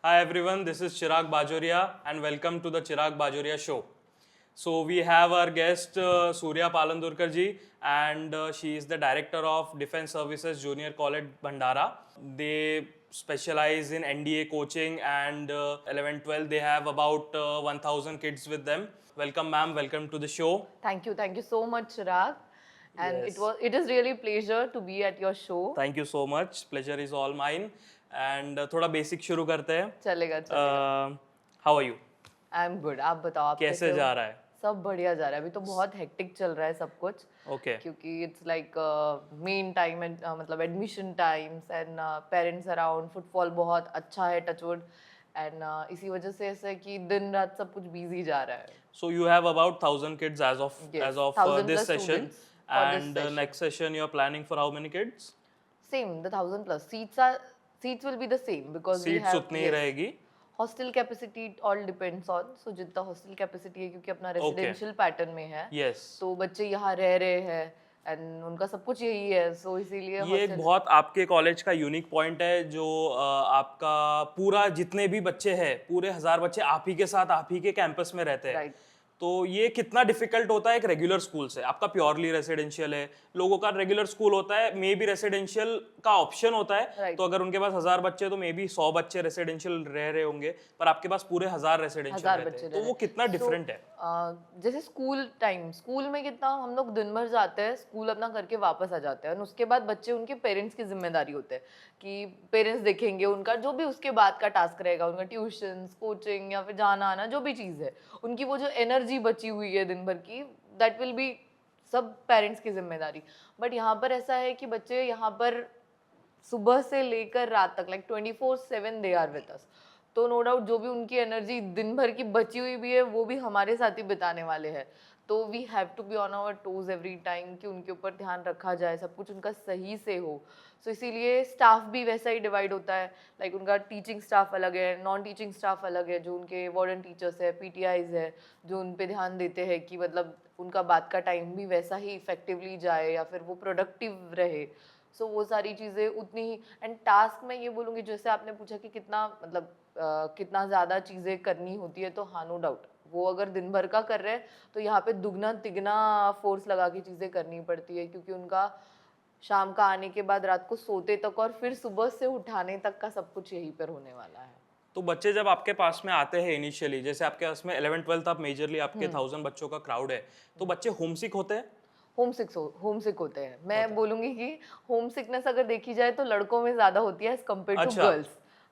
Hi everyone, this is Chirag Bajoria and welcome to the Chirag Bajoria show. So we have our guest Surya Palandurkar ji and she is the director of Defense Services Junior College Bhandara. They specialize in NDA coaching and 11 12 they have about 1000 kids with them. Welcome ma'am, welcome to the show. Thank you so much, Chirag. And Yes. it is really pleasure to be at your show. Thank you so much. Pleasure is all mine. And थोड़ा basic शुरू करते हैं. चलेगा चलेगा. How are you? I am good. आप बताओ आप कैसे कैसे हो? जा रहा है? सब बढ़िया जा रहा है. अभी तो बहुत हेक्टिक चल रहा है सब कुछ. Okay. क्योंकि इट्स लाइक मेन टाइम मतलब admission times and parents around. Footfall बहुत अच्छा है, टचवुड. एंड इसी वजह से ऐसा है कि दिन रात सब कुछ बिजी जा रहा है. So you have about 1000 kids as of Yes, as of 1000 this plus session, students for this and session. next session you are planning for how many kids? Same, the 1000 plus seats will be the same because we Seats have उतनी ही रहेगी. Hostel capacity all depends on. So जितना hostel capacity है क्योंकि अपना residential pattern में है, Yes. तो बच्चे यहाँ रह रहे हैं एंड उनका सब कुछ यही है. सो इसीलिए ये एक बहुत आपके कॉलेज का यूनिक पॉइंट है जो आपका पूरा जितने भी बच्चे हैं पूरे 1000 बच्चे आप ही के साथ आप ही के कैंपस में रहते हैं. राइट. तो ये कितना डिफिकल्ट होता है एक रेगुलर स्कूल से? आपका प्योरली रेसिडेंशियल है, लोगों का रेगुलर स्कूल होता है, मे बी रेसिडेंशियल का ऑप्शन होता है. Right. तो अगर उनके पास 1000 बच्चे तो मे बी 100 बच्चे रेसिडेंशियल रह रहे होंगे, पर आपके पास पूरे 1000 रेसिडेंशियल रहते हैं. तो वो कितना डिफरेंट है? जैसे स्कूल में कितना हम लोग दिन भर जाते हैं, स्कूल अपना करके वापस आ जाते हैं और उसके बाद बच्चे उनके पेरेंट्स की जिम्मेदारी होते हैं कि पेरेंट्स देखेंगे उनका जो भी उसके बाद का टास्क रहेगा, उनका ट्यूशन, कोचिंग या फिर जाना आना जो भी चीज़ है, उनकी वो जो एनर्जी बची हुई है दिन भर की, दैट विल बी सब पेरेंट्स की जिम्मेदारी. बट यहाँ पर ऐसा है कि बच्चे यहाँ पर सुबह से लेकर रात तक like 24/7 they are with us. तो नो डाउट जो भी उनकी एनर्जी दिन भर की बची हुई भी है वो भी हमारे साथ ही बिताने वाले हैं. तो we have to be on our toes every time कि उनके ऊपर ध्यान रखा जाए, सब कुछ उनका सही से हो. सो इसीलिए स्टाफ भी वैसा ही डिवाइड होता है. लाइक उनका टीचिंग स्टाफ अलग है, नॉन टीचिंग स्टाफ अलग है, जो उनके वार्डन टीचर्स है, पीटीआईज है, जो उन पे ध्यान देते हैं कि मतलब उनका बाद का टाइम भी वैसा ही इफेक्टिवली जाए या फिर वो प्रोडक्टिव रहे. सो वो सारी चीज़ें उतनी ही. एंड टास्क में ये बोलूँगी जैसे आपने पूछा कि कितना मतलब कितना ज़्यादा चीज़ें करनी होती है, तो हाँ नो डाउट वो अगर दिन भर का कर रहे हैं तो यहाँ पे दुगना तिगना फोर्स लगा के चीज़ें करनी पड़ती है क्योंकि उनका शाम का आने के बाद रात को सोते तक और फिर सुबह से उठाने तक का सब कुछ यहीं पर होने वाला है. तो बच्चे जब आपके पास में आते हैं इनिशियली, जैसे आपके पास में 11 12 आप मेजरली आपके 1000 बच्चों का क्राउड है, तो बच्चे होमसिक होते हैं? होम सिक होते हैं. मैं बोलूँगी कि होम सिकनेस अगर देखी जाए तो लड़कों में ज़्यादा होती है एज़ कम्पेयर टू अच्छा. गर्ल्स.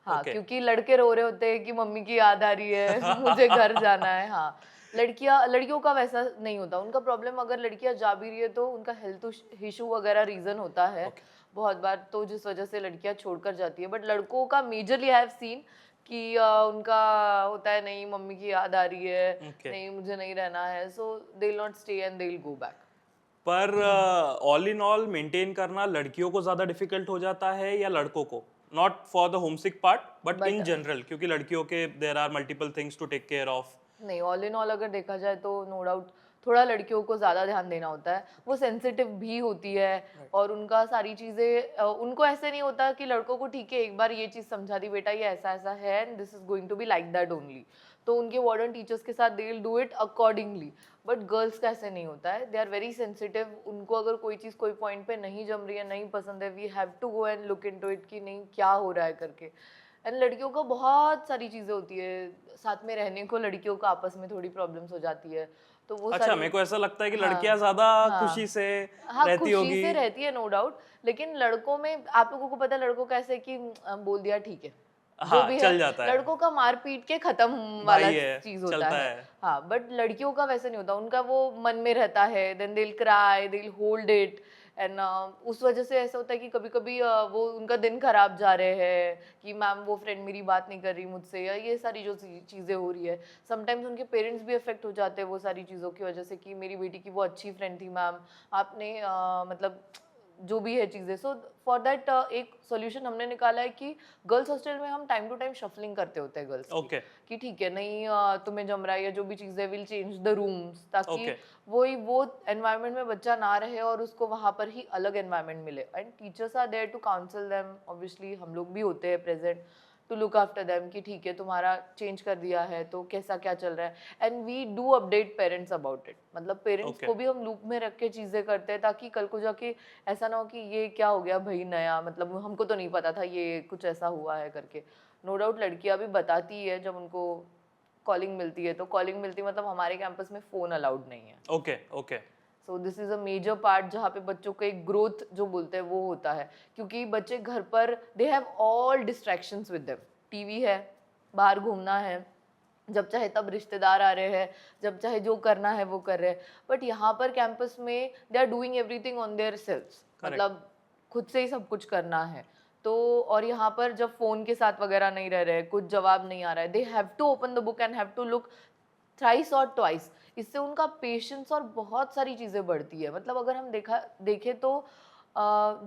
हाँ, Okay. क्योंकि लड़के रो रहे होते हैं कि मम्मी की याद आ रही है, मुझे घर जाना है. हाँ, लड़कियों का वैसा नहीं होता. उनका प्रॉब्लम अगर लड़कियाँ जा भी रही है तो उनका हेल्थ इशू वगैरह रीज़न होता है बहुत बार, तो जिस वजह से लड़कियाँ छोड़कर जाती है. बट लड़कों का मेजरली आई हैव सीन कि उनका होता है नहीं मम्मी की याद आ रही है, Okay. नहीं मुझे नहीं रहना है, so they will not stay and they will go back. पर ऑल इन ऑल मेंटेन करना लड़कियों को ज्यादा डिफिकल्ट हो जाता है या लड़कों को? Not for the homesick part but in general, क्योंकि लड़कियों के there are multiple things to take care of. नहीं, ऑल इन ऑल अगर देखा जाए तो नो डाउट थोड़ा लड़कियों को ज़्यादा ध्यान देना होता है. वो सेंसिटिव भी होती है और उनका सारी चीज़ें उनको ऐसे नहीं होता कि लड़कों को ठीक है एक बार ये चीज़ समझा दी बेटा ये ऐसा ऐसा है and this is going to be like that only. तो उनके वार्डन टीचर्स के साथ they will do it accordingly. But girls का ऐसे नहीं होता है. They are very sensitive. उनको अगर कोई चीज़ कोई पॉइंट पे नहीं जम रही है, नहीं पसंद है, we have to go and look into it कि नहीं क्या हो रहा है करके. एंड लड़कियों को बहुत सारी चीज़ें होती है, साथ में रहने को लड़कियों को आपस में थोड़ी प्रॉब्लम्स हो जाती है. तो वो अच्छा, सारी मेरे को ऐसा लगता है कि हाँ, लड़कियां ज्यादा हाँ, खुशी से हाँ रहती खुशी होगी. से रहती है नो डाउट. लेकिन लड़कों में आप लोगों को पता है लड़कों का ऐसे है कि बोल दिया ठीक है जो हाँ, भी चल है. जाता है. लड़कों का मार पीट के खत्म वाला भाई है, चीज होता चलता है. है. हाँ, बट लड़कियों का वैसे नहीं होता. उनका वो मन में रहता है, then they will cry, they will hold it. And उस वजह से ऐसा होता है कि कभी कभी वो उनका दिन खराब जा रहे हैं कि मैम वो फ्रेंड मेरी बात नहीं कर रही मुझसे, या ये सारी जो चीज़ें हो रही है. समटाइम्स उनके पेरेंट्स भी अफेक्ट हो जाते हैं वो सारी चीज़ों की वजह से कि मेरी बेटी की वो अच्छी फ्रेंड थी मैम, आपने मतलब जो भी है चीज़ें. सो फॉर दैट एक सॉल्यूशन हमने निकाला है कि गर्ल्स हॉस्टल में हम टाइम टू टाइम शफलिंग करते होते हैं गर्ल्स ओके. कि ठीक है नहीं तुम्हें जम रहा है या जो भी चीज़ें विल चेंज द रूम्स ताकि Okay. वो एनवायरनमेंट में बच्चा ना रहे और उसको वहाँ पर ही अलग एनवायरनमेंट मिले. And teachers are there to counsel them. Obviously हम लोग भी होते हैं present to look after them कि ठीक है तुम्हारा चेंज कर दिया है तो कैसा क्या चल रहा है, and we do update parents about it. मतलब पेरेंट्स Okay. को भी हम लूप में रख के चीजें करते हैं ताकि कल को जाके ऐसा ना हो कि ये क्या हो गया भाई नया, मतलब हमको तो नहीं पता था ये कुछ ऐसा हुआ है करके। नो डाउट लड़कियां भी बताती है जब उनको कॉलिंग मिलती है, तो कॉलिंग मिलती है मतलब हमारे कैंपस में फोन अलाउड नहीं है। Okay okay so this is a major part जहाँ पे बच्चों का एक ग्रोथ जो बोलते हैं वो होता है, क्योंकि बच्चे घर पर they have all distractions with them. TV है, बाहर घूमना है, जब चाहे तब रिश्तेदार आ रहे हैं, जब चाहे जो करना है वो कर रहे हैं। बट यहाँ पर कैंपस में they are doing everything on their selves, मतलब खुद से ही सब कुछ करना है। तो और यहाँ पर जब फोन के साथ वगैरह नहीं रह रहे, कुछ जवाब नहीं आ रहा है, they have to open the book and have to look thrice और ट्वाइस। इससे उनका पेशेंस और बहुत सारी चीज़ें बढ़ती है। मतलब अगर हम देखें तो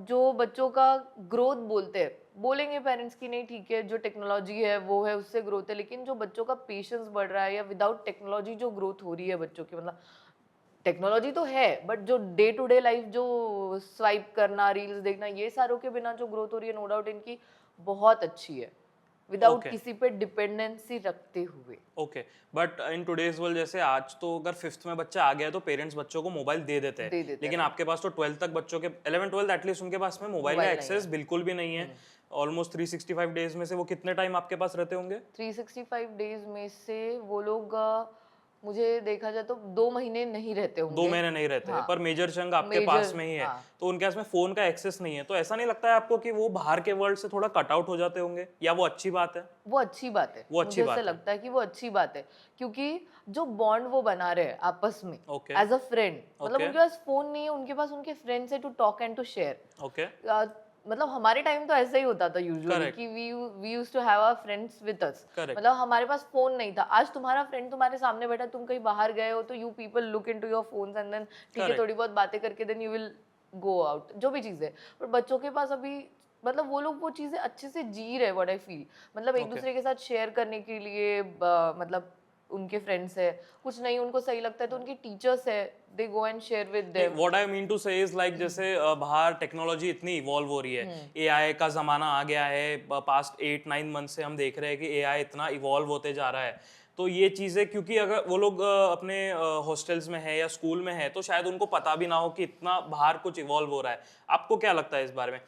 जो बच्चों का ग्रोथ बोलते हैं, बोलेंगे पेरेंट्स की नहीं ठीक है जो टेक्नोलॉजी है वो है उससे ग्रोथ है, लेकिन जो बच्चों का पेशेंस बढ़ रहा है या विदाउट टेक्नोलॉजी जो ग्रोथ हो रही है बच्चों की, मतलब टेक्नोलॉजी तो है बट जो डे टू डे लाइफ जो स्वाइप करना, रील्स देखना, ये सारों के बिना जो ग्रोथ हो रही है नो डाउट इनकी बहुत अच्छी है, विदाउट Okay. किसी पे डिपेंडेंसी रखते हुए। Okay but in today's world जैसे आज तो अगर 5th में बच्चा आ गया है तो पेरेंट्स बच्चों को मोबाइल दे देते हैं, दे देते लेकिन हैं। आपके पास तो 12th तक बच्चों के 11 12 एटलीस्ट उनके पास में मोबाइल का मोबाइल नहीं एक्सेस है। बिल्कुल भी नहीं है। ऑलमोस्ट 365 डेज में से वो कितने टाइम आपके पास रहते होंगे? 365 डेज में से वो लोग मुझे देखा जाए तो 2 महीने नहीं रहते 2 होंगे। महीने नहीं रहते हैं, हाँ, पर मेजर चंक आपके मेजर, पास में ही है। हाँ। तो उनके पास में फोन का एक्सेस नहीं है, तो ऐसा नहीं लगता है आपको कि वो बाहर के वर्ल्ड से थोड़ा कट आउट हो जाते होंगे, या वो अच्छी बात है? वो अच्छी बात है, वो अच्छी मुझे बात ऐसा है। लगता है कि वो अच्छी बात है, क्योंकि जो बॉन्ड वो बना रहे हैं आपस में ओके एज अ फ्रेंड, मतलब ओके उनके पास फोन नहीं है, उनके पास उनके फ्रेंड से to talk and to share. Okay मतलब हमारे टाइम तो ऐसा ही होता था यूजुअली Correct. कि we used to have our friends with us. Correct. मतलब हमारे पास फोन नहीं था, आज तुम्हारा फ्रेंड तुम्हारे सामने बैठा, तुम कहीं बाहर गए हो तो you people look into your phones and then ठीक है Correct. थोड़ी बहुत बातें करके then you will go out, जो भी चीज़ है। पर बच्चों के पास अभी मतलब वो लोग वो चीज़ें अच्छे से जी रहे, व्हाट आई फील, मतलब एक Okay. दूसरे के साथ शेयर करने के लिए मतलब उनके फ्रेंड्स है, कुछ नहीं उनको सही लगता है तो उनके टीचर्स है, they go and share with them. What I mean to say is like जैसे बाहर टेक्नोलॉजी इतनी इवॉल्व हो रही है, एआई का जमाना आ गया है, पास्ट 8-9 मंथ से हम देख रहे हैं कि एआई इतना इवॉल्व होते जा रहा है। तो ये चीज़ें क्योंकि अगर वो लोग अपने हॉस्टल्स में है या स्कूल में है तो शायद उनको पता भी ना हो कि इतना बाहर कुछ इवॉल्व हो रहा है। आपको क्या लगता है इस बारे में?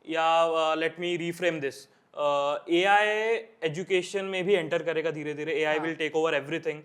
या let me reframe this, AI education में भी एंटर करेगा धीरे धीरे, AI will take over everything.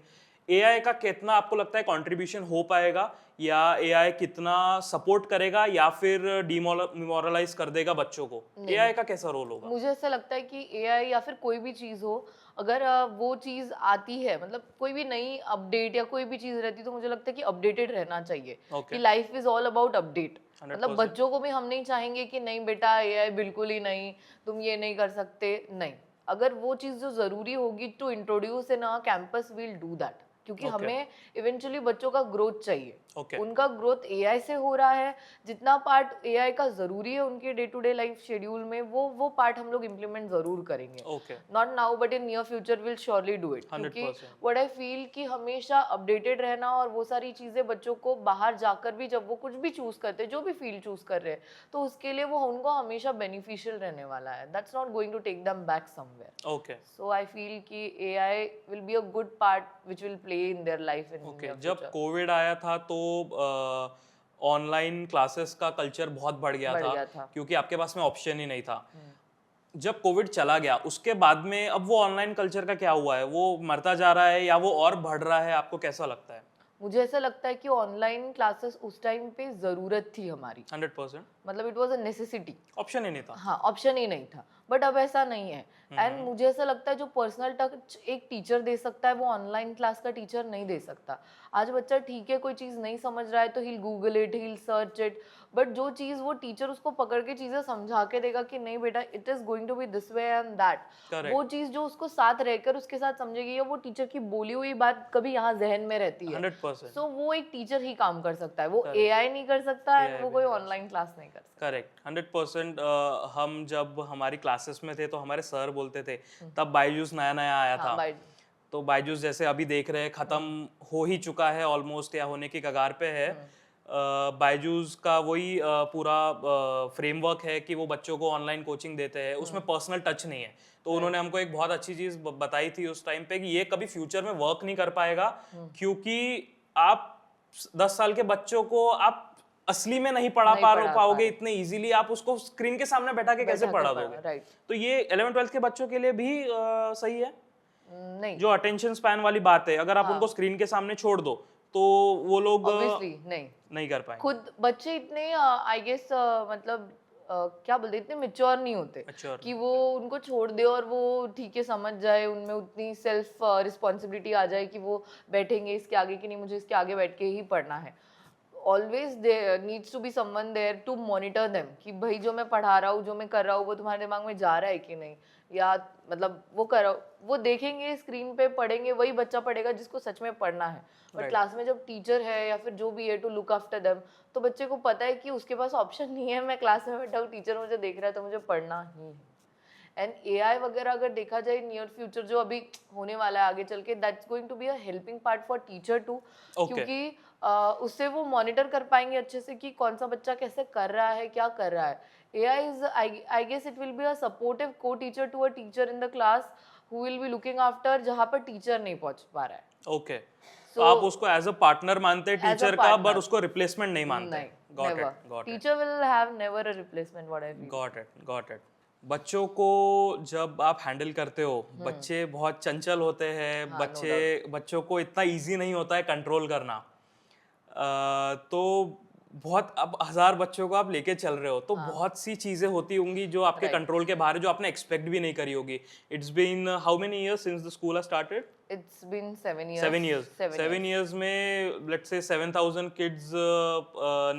AI का कितना आपको लगता है कंट्रीब्यूशन हो पाएगा, या एआई कितना सपोर्ट करेगा, या फिर डिमोरलाइज कर देगा बच्चों को? एआई का कैसा रोल होगा? मुझे ऐसा लगता है कि एआई या फिर कोई भी चीज़ हो, अगर वो चीज़ आती है, मतलब कोई भी नई अपडेट या कोई भी चीज़ रहती है तो मुझे लगता है कि अपडेटेड रहना चाहिए। Okay. कि life is all about update. मतलब 100%. बच्चों को भी हम नहीं चाहेंगे कि नहीं बेटा एआई बिल्कुल ही नहीं, तुम ये नहीं कर सकते, नहीं। अगर वो चीज़ जो ज़रूरी होगी to introduce in a campus, will do that, क्योंकि Okay. हमें इवेंचुअली बच्चों का ग्रोथ चाहिए। Okay. उनका ग्रोथ एआई से हो रहा है, जितना पार्ट एआई का जरूरी है उनके day to day life schedule में, वो पार्ट हम लोग इम्प्लीमेंट जरूर करेंगे। Okay not now but in near future will surely do it, क्योंकि 100%. व्हाट आई फील कि हमेशा अपडेटेड रहना और वो सारी चीजें बच्चों को बाहर जाकर भी जब वो कुछ भी चूज करते हैं, जो भी फील्ड चूज कर रहे हैं, तो उसके लिए वो उनको हमेशा बेनिफिशियल रहने वाला है। That's not going to take them back somewhere. Okay so I feel कि AI will be a good part which will play in their life in okay जब कोविड आया था तो ऑनलाइन क्लासेस का कल्चर बहुत बढ़ गया बढ़ था, गया था। क्योंकि आपके पास में ऑप्शन ही नहीं था। जब कोविड चला गया उसके बाद में अब वो ऑनलाइन कल्चर का क्या हुआ है? वो मरता जा रहा है या वो और बढ़ रहा है? आपको कैसा लगता है? मुझे ऐसा लगता है कि ऑनलाइन क्लासेस उस टाइम पे जरूरत थी हमारी, 100%. मतलब it was a necessity. Option ही नहीं था। हाँ, ऑप्शन ही नहीं था, बट अब ऐसा नहीं है। एंड मुझे ऐसा लगता है जो पर्सनल टच एक टीचर दे सकता है वो ऑनलाइन क्लास का टीचर नहीं दे सकता। आज बच्चा ठीक है कोई चीज़ नहीं समझ रहा है तो he Google it, he search it, but जो चीज़ वो टीचर उसको पकड़ के चीज़ें समझा के देगा कि नहीं बेटा it is going to be this way and that, Correct. वो चीज़ जो उसको साथ रहकर उसके साथ समझेगी या वो टीचर की बोली हुई बात कभी यहाँ जहन में रहती है। 100%. सो वो एक टीचर ही काम कर सकता है, वो एआई नहीं कर सकता है, AI वो भी कोई नहीं कर ऑनलाइन क्लास नहीं कर सकता। करेक्ट 100%. हम जब हमारी क्लासेस में थे तो हमारे सर बोलते थे, तब बायजूस नया नया आया हाँ, था, बाय तो बायजूस जैसे अभी देख रहे हैं खत्म हो ही चुका है ऑलमोस्ट, या होने की कगार पे है। बायजूस का वही पूरा फ्रेमवर्क है कि वो बच्चों को ऑनलाइन कोचिंग देते हैं, उसमें पर्सनल टच नहीं है। तो उन्होंने हमको एक बहुत अच्छी चीज बताई थी उस टाइम पे कि ये कभी फ्यूचर में वर्क नहीं कर पाएगा, क्योंकि आप 10 साल के बच्चों को आप असली में नहीं पढ़ा पाओगे इतने इजीली, आप उसको स्क्रीन के सामने बैठा के कैसे पढ़ा दोगे। तो ये 11th-12th के बच्चों के लिए भी सही है नहीं, जो अटेंशन स्पैन वाली बात है, अगर आप उनको स्क्रीन के सामने छोड़ दो तो वो लोग ऑब्वियसली नहीं कर पाएंगे। खुद बच्चे इतने आई गेस मतलब क्या बोलते इतने मेच्योर नहीं होते कि वो उनको छोड़ दे और वो ठीक है समझ जाए, उनमें उतनी सेल्फ रिस्पॉन्सिबिलिटी आ जाए कि वो बैठेंगे इसके आगे कि नहीं मुझे इसके आगे बैठ के ही पढ़ना है। Always there needs to be someone there to monitor them कि भाई जो मैं पढ़ा रहा हूँ, जो मैं कर रहा हूँ वो तुम्हारे दिमाग में जा रहा है कि नहीं, या मतलब वो करो, वो देखेंगे स्क्रीन पे पढ़ेंगे, वही बच्चा पढ़ेगा जिसको सच में पढ़ना है। बट क्लास में जब टीचर है या फिर जो भी है टू लुक आफ्टर देम, तो बच्चे को पता है कि उसके पास ऑप्शन नहीं है, मैं क्लास में बैठा हूँ, टीचर मुझे देख रहा है तो मुझे पढ़ना ही है। एंड एआई वगैरह अगर देखा जाए नियर फ्यूचर जो अभी होने वाला है आगे चल के, that's going to be a helping part for teacher too, क्योंकि उससे वो मॉनिटर कर पाएंगे अच्छे से कि कौन सा बच्चा कैसे कर रहा है, क्या कर रहा है। AI is, I guess it will be a supportive co-teacher to a teacher in the class who will be looking after जहाँ पर टीचर नहीं पहुँच पा रहा है। ओके, तो आप उसको एज अ पार्टनर मानते हैं टीचर का, बट उसको रिप्लेसमेंट नहीं मानते। नहीं, teacher will have never a replacement, what I feel. Got it. बच्चों को जब आप हैंडल करते हो, बच्चे बहुत चंचल होते हैं, बच्चों को इतना इजी नहीं होता है कंट्रोल करना। तो बहुत अब 1000 बच्चों को आप लेके चल रहे हो तो बहुत सी चीजें होती होंगी जो आपके कंट्रोल के बाहर है, जो आपने एक्सपेक्ट भी नहीं करी होगी। It's been how many years since the school has started? It's been 7 years. 7 years. 7 years में लेट्स से 7000 किड्स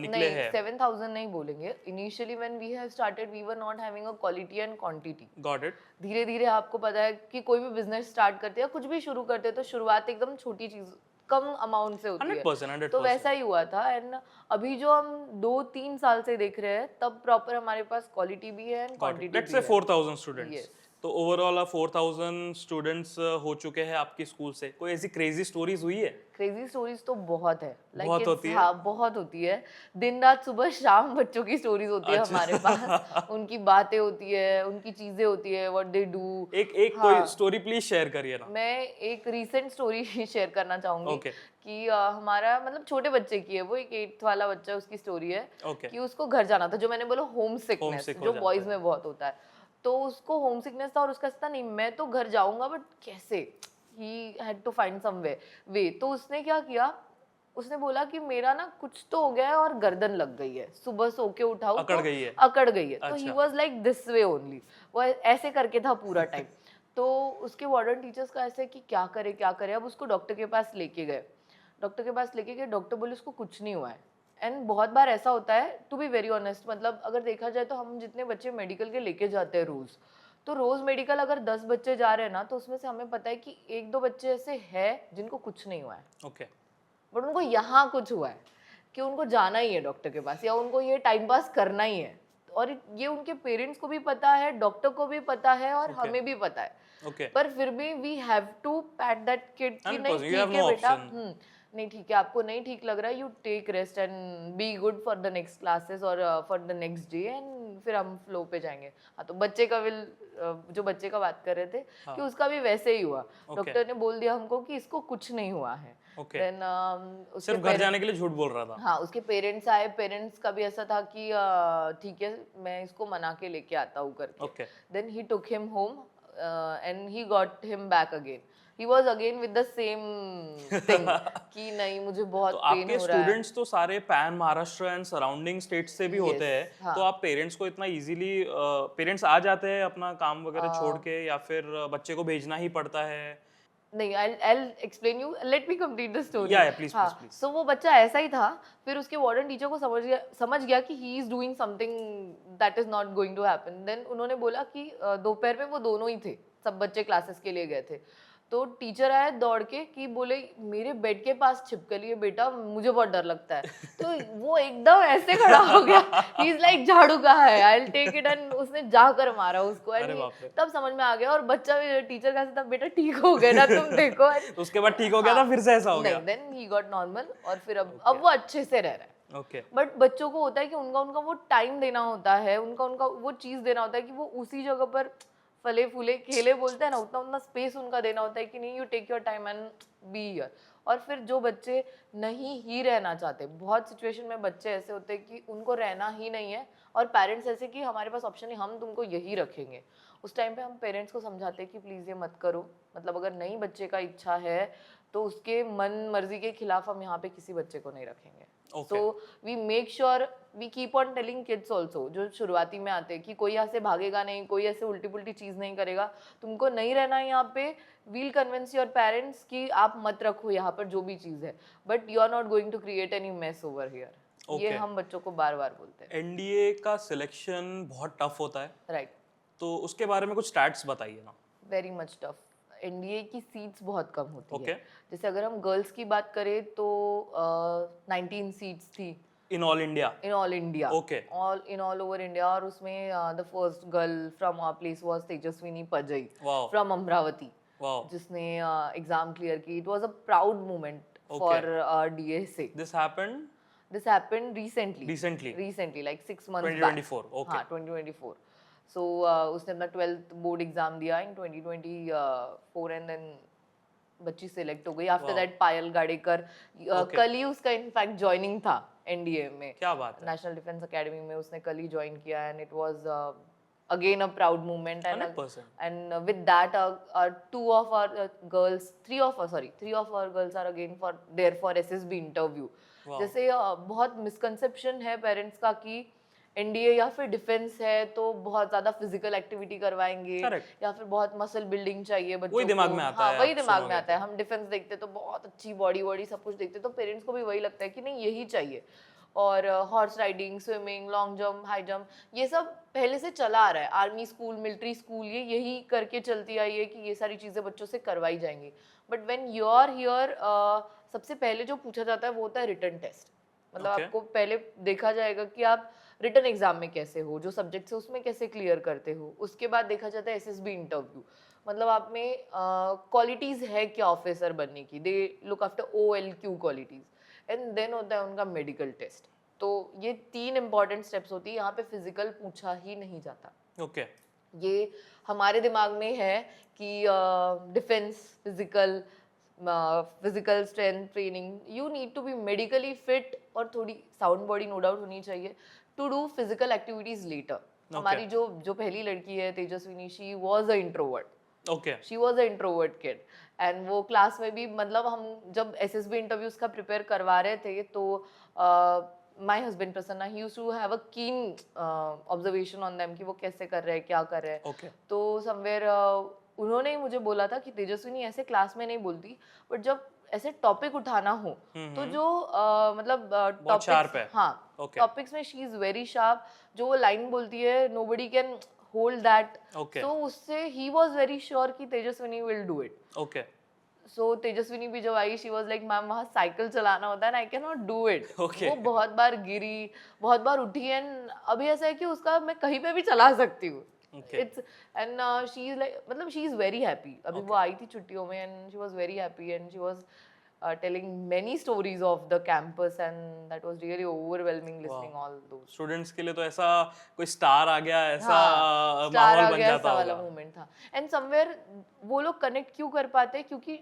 निकले हैं। 7000 नहीं बोलेंगे। Initially when we have started, we were not having a quality and quantity. Got it. धीरे धीरे आपको पता है कि कोई भी बिजनेस स्टार्ट करते हैं, कुछ भी शुरू करते हैं तो शुरुआत एकदम छोटी चीज कम अमाउंट से होती 100%, है। तो वैसा ही हुआ था। एंड अभी जो हम 2-3 साल से देख रहे हैं तब प्रॉपर हमारे पास क्वालिटी भी है एंड क्वांटिटी भी है। लेट्स से 4000 स्टूडेंट्स, तो ओवरऑल 4000 स्टूडेंट्स हो चुके हैं आपकी स्कूल से। कोई ऐसी क्रेजी स्टोरीज हुई है? क्रेजी स्टोरीज तो बहुत है, बहुत होती है। हाँ, बहुत होती है। दिन रात सुबह शाम बच्चों की स्टोरीज होती है हमारे पास। उनकी बातें होती है, उनकी चीजें होती है, व्हाट दे डू। एक कोई स्टोरी प्लीज शेयर करिए ना। मैं एक रीसेंट स्टोरी शेयर करना चाहूंगी कि हमारा मतलब छोटे बच्चे की है, वो एक 8th वाला बच्चा, उसकी स्टोरी है कि उसको घर जाना था, जो मैंने बोला होम सिकनेस जो बॉयज में बहुत होता है। तो उसको होम सिकनेस था और उसका था नहीं मैं तो घर जाऊंगा बट कैसे, he had to find some way. तो उसने क्या किया, उसने बोला कि मेरा ना कुछ तो हो गया है और गर्दन लग गई है, सुबह सो के उठाऊं अकड़ तो गई है। अकड़ गई है। तो he was like this way only, वो ऐसे करके था पूरा टाइम। तो उसके वार्डन टीचर्स का ऐसे कि क्या करे। अब उसको डॉक्टर के पास लेके गए, डॉक्टर बोले उसको कुछ नहीं हुआ है। एंड बहुत बार ऐसा होता है, टू बी वेरी ऑनेस्ट, मतलब अगर देखा जाए तो हम जितने बच्चे मेडिकल के लेके जाते हैं रोज, तो रोज मेडिकल अगर 10 बच्चे जा रहे हैं ना, तो उसमें से हमें पता है कि 1-2 बच्चे ऐसे हैं जिनको कुछ नहीं हुआ है। ओके, बट उनको यहाँ कुछ हुआ है कि उनको जाना ही है डॉक्टर के पास, या उनको ये टाइम पास करना ही है। और ये उनके पेरेंट्स को भी पता है, डॉक्टर को भी पता है और हमें भी पता है। पर फिर भी we have to pat that kid कि नहीं ठीक है बेटा, नहीं ठीक है, आपको नहीं ठीक लग रहा है, you take rest and be good for the next classes और for the next day, and फिर हम फ्लो पे जाएंगे। हाँ, तो बच्चे का जो बच्चे का बात कर रहे थे कि उसका भी वैसे ही हुआ। डॉक्टर ने बोल दिया हमको कि इसको कुछ नहीं हुआ है। देन सिर्फ घर जाने के लिए झूठ बोल रहा था। हाँ, उसके पेरेंट्स आए, पेरेंट्स का भी ऐसा था कि ठीक है मैं इसको मना के लेके आता हूँ करके। Then he took him home and he got him back again. He was again with the same thing कि नहीं मुझे बहुत पेन हो रहा है। आपके स्टूडेंट्स तो सारे pan, Maharashtra and surrounding states से भी होते हैं, तो आप पेरेंट्स को इतना इजीली पेरेंट्स आ जाते हैं अपना काम वगैरह छोड़ के, या फिर बच्चे को भेजना ही पड़ता है? नहीं, I'll explain you. Let me complete the story. Yeah, please. So वो बच्चा ऐसा ही था, फिर उसके वार्डन टीचर को समझ गया कि he is doing something that is not going to happen. Then उन्होंने बोला कि दोपहर में वो दोनों ही थे, सब बच्चे क्लासेस के लिए गए थे। तो टीचर आए दौड़ के कि बोले मेरे बेड के पास छिपकली है बेटा, मुझे बहुत डर लगता है। तो वो एकदम ऐसे खड़ा हो गया, ही इज लाइक झाड़ू कहाँ है, I will take it, and उसने जाकर मारा उसको। एंड तब समझ में आ गया, और बच्चा टीचर का था बेटा ठीक हो गया ना तुम देखो। उसके बाद ठीक हो गया था, फिर से ऐसा हो गया? नहीं, देन ही गॉट नॉर्मल, और फिर अब वो अच्छे से रह रहा है। ओके बट बच्चों को होता है कि उनका उनका वो टाइम देना होता है, उनका उनका वो चीज़ देना होता है कि वो उसी जगह पर फले फूले खेले बोलते हैं ना, उतना उतना स्पेस उनका देना होता है कि नहीं, you take your time and be here. और फिर जो बच्चे नहीं ही रहना चाहते, बहुत सिचुएशन में बच्चे ऐसे होते हैं कि उनको रहना ही नहीं है और पेरेंट्स ऐसे कि हमारे पास ऑप्शन नहीं, हम तुमको यही रखेंगे। उस टाइम पे हम पेरेंट्स को समझाते हैं कि प्लीज़ ये मत करो, मतलब अगर नहीं बच्चे का इच्छा है तो उसके मन मर्जी के खिलाफ हम यहाँ पे किसी बच्चे को नहीं रखेंगे। So we make sure we keep on telling kids also, जो शुरुआती में आते हैं कि कोई यहाँ से भागेगा नहीं, कोई ऐसे उल्टी पुल्टी चीज़ नहीं करेगा, तुमको नहीं रहना है यहाँ पे, वील कन्विंस योर पेरेंट्स कि आप मत रखो यहाँ पर जो भी चीज़ है, but you are not going to create any mess over here. ये हम बच्चों को बार बार बोलते हैं। एनडीए का सिलेक्शन बहुत टफ होता है, राइट। तो उसके बारे में कुछ स्टैट्स बताइए ना। Very much tough. एनडीए की सीट्स बहुत कम होती Okay. है। जैसे अगर हम गर्ल्स की बात करें तो 19 सीट्स थी in all India. In all India. Okay. All over India. और उसमें the first girl from our place was Tejaswini Pajai Wow. From Amravati, Wow. जिसने एग्जाम क्लियर की। It was a proud moment for DSA. This happened This happened recently. recently, like 6 months 2024. back. Okay. हाँ, 2024. So उसने अपना 12th board exam दिया इन 2024 and then बच्ची select हो गई। After that पायल गाडेकर, कल ही उसका इनफैक्ट ज्वाइनिंग था एनडीए में। क्या बात है। नेशनल डिफेंस एकेडमी में उसने कल ही ज्वाइन किया and it was again a proud moment, 100%. and with that three of our girls are again for there for SSB interview. जैसे बहुत मिसकंसेप्शन है पेरेंट्स का कि एनडीए या फिर डिफेंस है तो बहुत ज्यादा फिजिकल एक्टिविटी करवाएंगे या फिर बहुत मसल बिल्डिंग चाहिए बच्चों को। वही दिमाग में आता है। वही दिमाग में आता है। हम डिफेंस देखते तो बहुत अच्छी बॉडी वॉडी सब कुछ देखते तो पेरेंट्स को भी वही लगता है कि नहीं यही चाहिए। और horse riding, swimming, long jump, high jump, ये सब पहले से चला आ रहा है। आर्मी स्कूल, मिलिट्री स्कूल, ये यही करके चलती आई है कि ये सारी चीज़ें बच्चों से करवाई जाएंगी। But when you are here, सबसे पहले जो पूछा जाता है वो होता है रिटन टेस्ट। मतलब आपको पहले देखा जाएगा कि आप रिटन एग्जाम में कैसे हो, जो सब्जेक्ट है उसमें कैसे क्लियर करते हो। उसके बाद देखा जाता है एसएसबी इंटरव्यू, मतलब आप में क्वालिटीज़ है क्या ऑफिसर बनने की। They look after OLQ qualities and then होता है उनका मेडिकल टेस्ट। तो ये 3 इंपॉर्टेंट स्टेप्स होती है। यहाँ पे फिजिकल पूछा ही नहीं जाता। ओके। ये हमारे दिमाग में है कि defence, physical strength training, you need to be medically fit और थोड़ी साउंड बॉडी नो डाउट होनी चाहिए to do physical activities later. हमारी जो पहली लड़की है Tejaswini, she was a introvert. She was a introvert kid and वो क्लास में भी, मतलब हम जब SSB इंटरव्यूज का प्रिपेयर करवा रहे थे तो my husband Prasanna, he used to have a keen observation on them कि वो कैसे कर रहे हैं, क्या कर रहे हैं। तो समवेयर उन्होंने ही मुझे बोला था कि तेजस्विनी ऐसे क्लास में नहीं बोलती, बट जब ऐसे टॉपिक उठाना हो तो जो मतलब टॉपिक्स, हाँ टॉपिक्स में शी इज वेरी शार्प। जो वो लाइन बोलती है nobody can hold that. So उससे ही वाज वेरी श्योर कि Tejaswini will do it. Okay. So Tejaswini भी जब आई, शी वाज लाइक मैम वहाँ साइकिल चलाना होता है ना, I can not do it. वो बहुत बार गिरी, बहुत बार उठी एंड अभी ऐसा है कि उसका मैं कहीं पे भी चला सकती हूँ। It's and she is like, मतलब शी इज वेरी हैप्पी। अभी वो आई थी छुट्टियों में and she was very happy and she was telling many stories of the campus and that was really overwhelming listening all those. Students के लिए तो ऐसा कोई स्टार आ गया, ऐसा माहौल बन जाता होगा। वाला मोमेंट था। एंड समवेयर वो लोग कनेक्ट क्यों कर पाते हैं, क्योंकि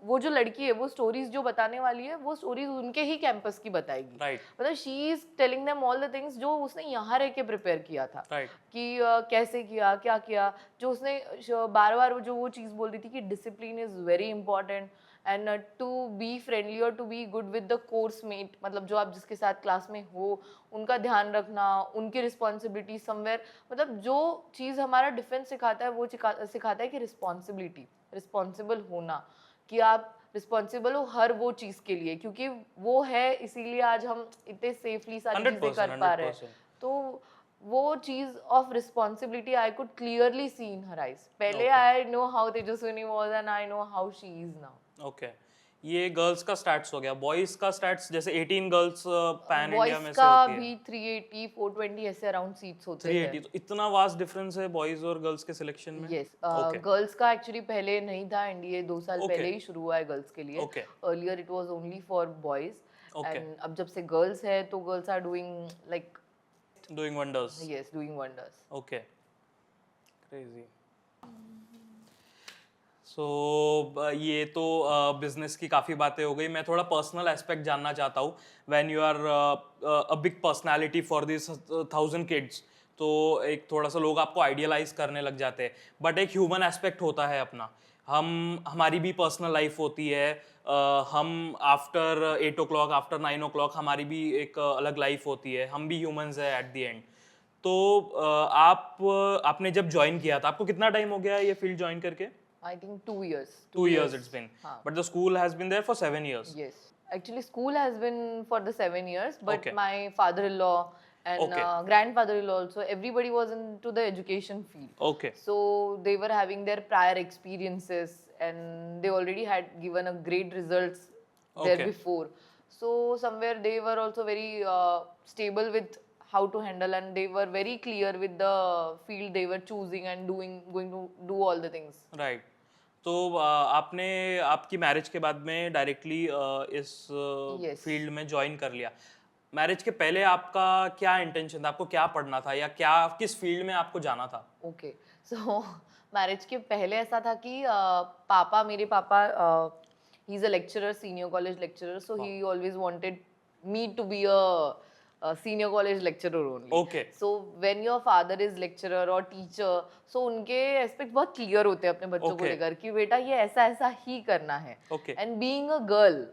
वो जो लड़की है वो स्टोरीज जो बताने वाली है वो स्टोरीज उनके ही कैंपस की बताएगी। मतलब she is telling them all the things जो उसने यहाँ रह के प्रिपेयर किया था। कि कैसे किया, क्या किया, जो उसने बार बार जो वो चीज़ बोल रही थी कि discipline is very important and to be friendly और to be good with the course mate, मतलब जो आप जिसके साथ क्लास में हो उनका ध्यान रखना, उनकी रिस्पॉन्सिबिलिटी समवेयर। मतलब जो चीज़ हमारा डिफेंस सिखाता है वो सिखाता है कि रिस्पॉन्सिबिलिटी, रिस्पॉन्सिबल होना, कि आप रिस्पॉन्सिबल हो हर वो चीज़ के लिए, क्योंकि वो है इसीलिए आज हम इतने सेफली सारी चीज़ें कर पा रहे हैं। तो वो चीज of responsibility I could clearly see in her eyes. पहले I know how Tejaswini was and I know how she is now. Okay. ये गर्ल्स का स्टैट्स हो गया। बॉयज का स्टैट्स जैसे 18 गर्ल्स पैन इंडिया में से होती है। भी 380 420 ऐसे अराउंड सीट्स होते हैं। 380, तो इतना वास्ट डिफरेंस है बॉयज और गर्ल्स के सिलेक्शन में। यस, गर्ल्स का एक्चुअली पहले नहीं था, एनडीए 2 साल पहले ही शुरू हुआ है गर्ल्स के लिए। Earlier it was only for boys Okay. And अब जब से गर्ल्स है तो girls are doing like Doing wonders. Yes doing wonders. Okay. Crazy. So ये तो बिजनेस की काफ़ी बातें हो गई. मैं थोड़ा पर्सनल एस्पेक्ट जानना चाहता हूँ. When you are a big personality for this 1000 kids, तो एक थोड़ा सा लोग आपको आइडियलाइज करने लग जाते हैं, बट एक ह्यूमन एस्पेक्ट होता है अपना. हमारी भी पर्सनल लाइफ होती है. हम आफ्टर 8 o'clock, आफ्टर 9 o'clock हमारी भी एक अलग लाइफ होती है. हम भी ह्यूमंस है एट द एंड. तो आपने जब ज्वाइन किया था, आपको कितना टाइम हो गया है ये फील्ड ज्वाइन करके? I think 2 years. 2 years it's been. हाँ. But the school has been there for 7 years. Yes. Actually, school has been for the 7 years, but Okay. my father-in-law and Okay. grandfather-in-law also, everybody was into the education field. Okay. So they were having their prior experiences and they already had given a great results there Okay. before. So somewhere they were also very stable with how to handle, and they were very clear with the field they were choosing and going to do all the things. Right. तो आपने आपकी marriage के बाद में directly इस Yes. Field में join कर लिया. मैरिज के पहले आपका क्या इंटेंशन था? आपको क्या पढ़ना था या क्या किस फील्ड में आपको जाना था? ओके सो मैरिज के पहले ऐसा था कि मेरे पापा he is a lecturer, senior college lecturer, so he always wanted me to be a senior college lecturer only. Okay. So when your father is lecturer और टीचर, सो उनके aspect बहुत क्लियर होते हैं अपने बच्चों को Okay. लेकर कि बेटा ये ऐसा ऐसा ही करना है. Okay. And being a girl,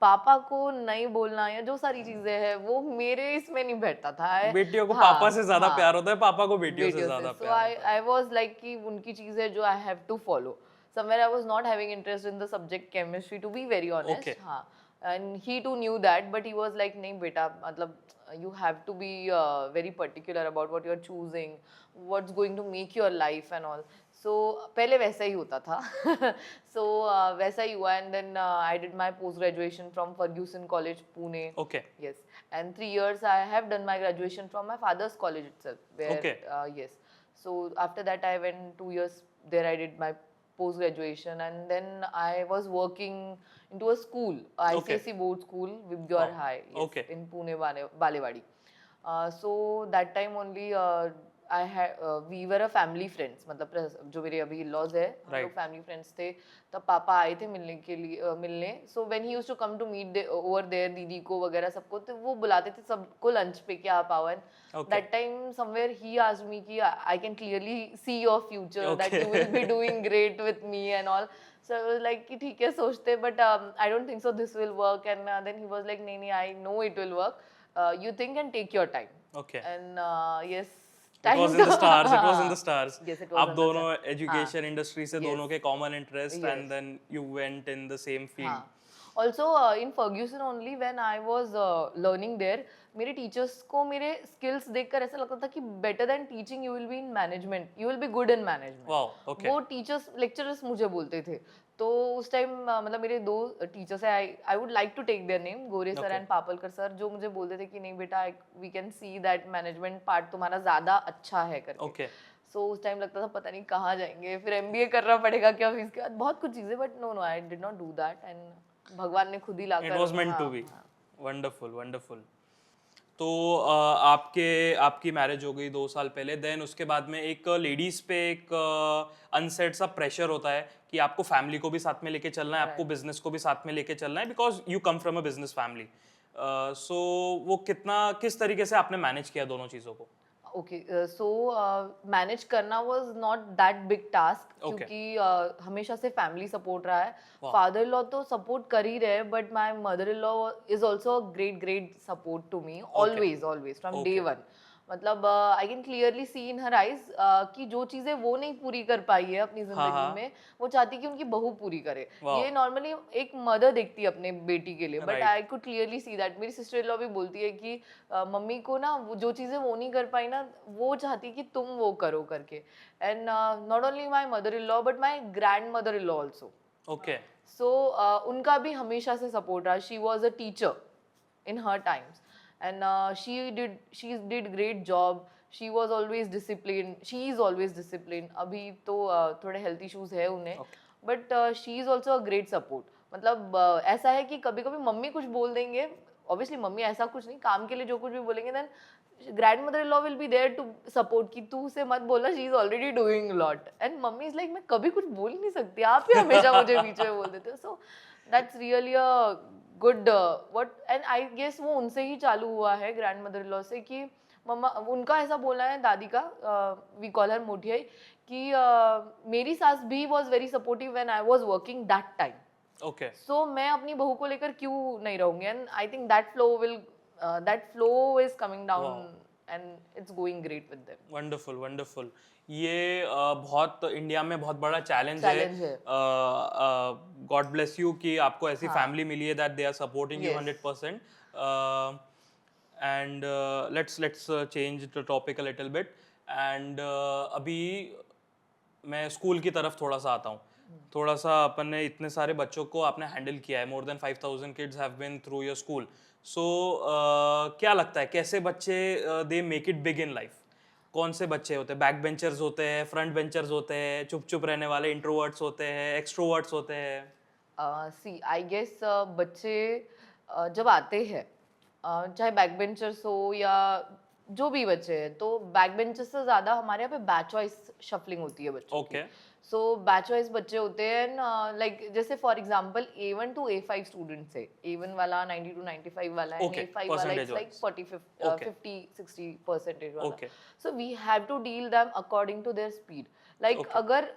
पापा को नहीं बोलना या जो सारी चीजें हैं वो मेरे इसमें नहीं बैठता था. बेटियों को हाँ, पापा से ज्यादा हाँ. प्यार होता है, पापा को बेटियों से videos ज्यादा so प्यार होता है. I was like कि उनकी चीजें जो I have to follow. Somewhere I was not having interest in the subject chemistry, to be very honest. Okay. हाँ. And he too knew that, but he was like नहीं बेटा, मतलब you have to be very particular about what you're choosing, what's going to make your life and all. So पहले वैसा ही होता था. So वैसा ही हुआ, and then I did my post graduation from Ferguson College, Pune. Okay. Yes, and 3 years I have done my graduation from my father's college itself. Where, Okay. Yes. So after that I went 2 years there. I did my post graduation, and then I was working into a school, Okay. ICSE board school, Vibgyor Oh, High. Yes, okay. in Pune, Balewadi. So that time only I had we were a family friends. मतलब जो मेरे अभी in-laws है, हम Right. लोग family friends थे. तब पापा आए थे मिलने के लिए मिलने. So when he used to come to meet over there, दीदी को वगैरह सबको, तो वो बुलाते थे सबको lunch पे कि आप आओ. And Okay. that time somewhere he asked me कि I can clearly see your future, that Okay. you will be doing great with me and all. So I was like कि ठीक है सोचते, but I don't think so this will work. And then he was like नहीं नहीं, I know it will work. You think and take your time. Okay. And yes, It was in the stars. It was in the stars. Yes, it was आप in the दोनों stars. Education industry से Yes. दोनों के common interest, Yes. And then you went in the same field. हाँ. Also in Ferguson only when I was learning there, मेरे teachers को मेरे skills देखकर ऐसा लगता था कि better than teaching you will be in management, you will be good in management. Wow. Okay. वो टीचर्स लेक्चरर्स मुझे बोलते थे. तो उस टाइम मतलब मेरे दो टीचर्स है, I would like to take their name, Gore sir Okay. And Papalkar sir, जो मुझे बोलते थे कि नहीं बेटा we can see that management part तुम्हारा ज्यादा अच्छा है करके. ओके. सो उस टाइम लगता था पता नहीं कहाँ जाएंगे, फिर एमबीए करना पड़ेगा क्या, फिर इसके बाद बहुत कुछ चीजें, but no I did not do that. And भगवान ने खुद ही लाकर इट वाज मेंट टू हाँ, बी. हाँ. Wonderful, wonderful. तो आपकी मैरिज हो गई 2 साल पहले. देन उसके बाद में एक लेडीज पे एक अनसेट सा प्रेशर होता है कि आपको फैमिली को भी साथ में लेके चलना है, आपको बिजनेस को भी साथ में लेके चलना है, because you come from a business family. So वो किस तरीके से आपने मैनेज किया दोनों चीज़ों को? ओके सो मैनेज करना was not that big task, Okay. क्योंकि हमेशा से फैमिली सपोर्ट रहा है. Wow. फादर इन लॉ तो सपोर्ट कर ही रहे, but my mother in law is also a great support to me, always from day Okay. One. मतलब I can clearly see in her eyes कि जो चीजें वो नहीं पूरी कर पाई है अपनी हाँ. जिंदगी में, वो चाहती है कि उनकी बहू पूरी करे. Wow. ये नॉर्मली एक मदर देखती है अपने बेटी के लिए, but Right. I could clearly see that. मेरी सिस्टर इन लॉ भी बोलती है कि मम्मी को ना वो जो चीजें वो नहीं कर पाई ना, वो चाहती है कि तुम वो करो करके. And not only my mother in law but my grand mother in law also. Okay. So उनका भी हमेशा से सपोर्ट रहा. She was a teacher in her times, and she did great job. She was always discipline, she is always discipline. अभी तो थोड़े health issues है उन्हें, but she is also a great support. मतलब ऐसा है कि कभी कभी मम्मी कुछ बोल देंगे, ऑब्वियसली मम्मी ऐसा कुछ नहीं, काम के लिए जो कुछ भी बोलेंगे, then grand mother in law will be there to support कि तू उसे मत बोलना, she is already doing lot, and मम्मी इज लाइक मैं कभी कुछ बोल ही नहीं सकती, आप ही हमेशा मुझे बीच में बोल देते हो. So that's really a good what, and I guess वो उनसे ही चालू हुआ है ग्रैंड मदर इन लॉ से, कि मम्मा उनका ऐसा बोलना है, दादी का, वी कॉल हर मोटियाई, कि मेरी सास भी was very supportive when I was working that time. Okay. So मैं अपनी बहू को लेकर क्यों नहीं रहूंगी, and I think that flow is coming down and it's going great with them. Wonderful wonderful. ये बहुत इंडिया में बहुत बड़ा चैलेंज चैलेंज है. है. गॉड ब्लेस यू कि आपको ऐसी फैमिली मिली है that they are supporting you Yes. 100%. And let's change the topic a little bit. And अभी मैं स्कूल की तरफ थोड़ा सा आता हूँ. थोड़ा सा अपन ने इतने सारे बच्चों को आपने हैंडल किया है, more than 5,000 kids have been through your school. So क्या लगता है कैसे बच्चे they make it big in life? कौन से बच्चे होते हैं? बैक बेंचर्स होते हैं, फ्रंट बेंचर्स होते हैं, चुप चुप रहने वाले इंट्रोवर्ट्स होते हैं, एक्सट्रोवर्ट्स होते हैं? सी आई गेस बच्चे जब आते हैं, चाहे बैक बेंचर्स हो या जो भी बच्चे हैं, तो बैक बेंचर्स से ज़्यादा हमारे यहाँ पे बैच वाइज शफलिंग होती है बच्चों की. ओके. सो बैच वाइज बच्चे होते हैं, लाइक जैसे for example A1 to A5 students है, A1 वाला 90 टू 95 वाला है, Okay, A5 वाला it's percentage like wise. 40 Okay. 50 60 percentage वाला. Okay. So we have to deal them according to their speed. Like Okay. अगर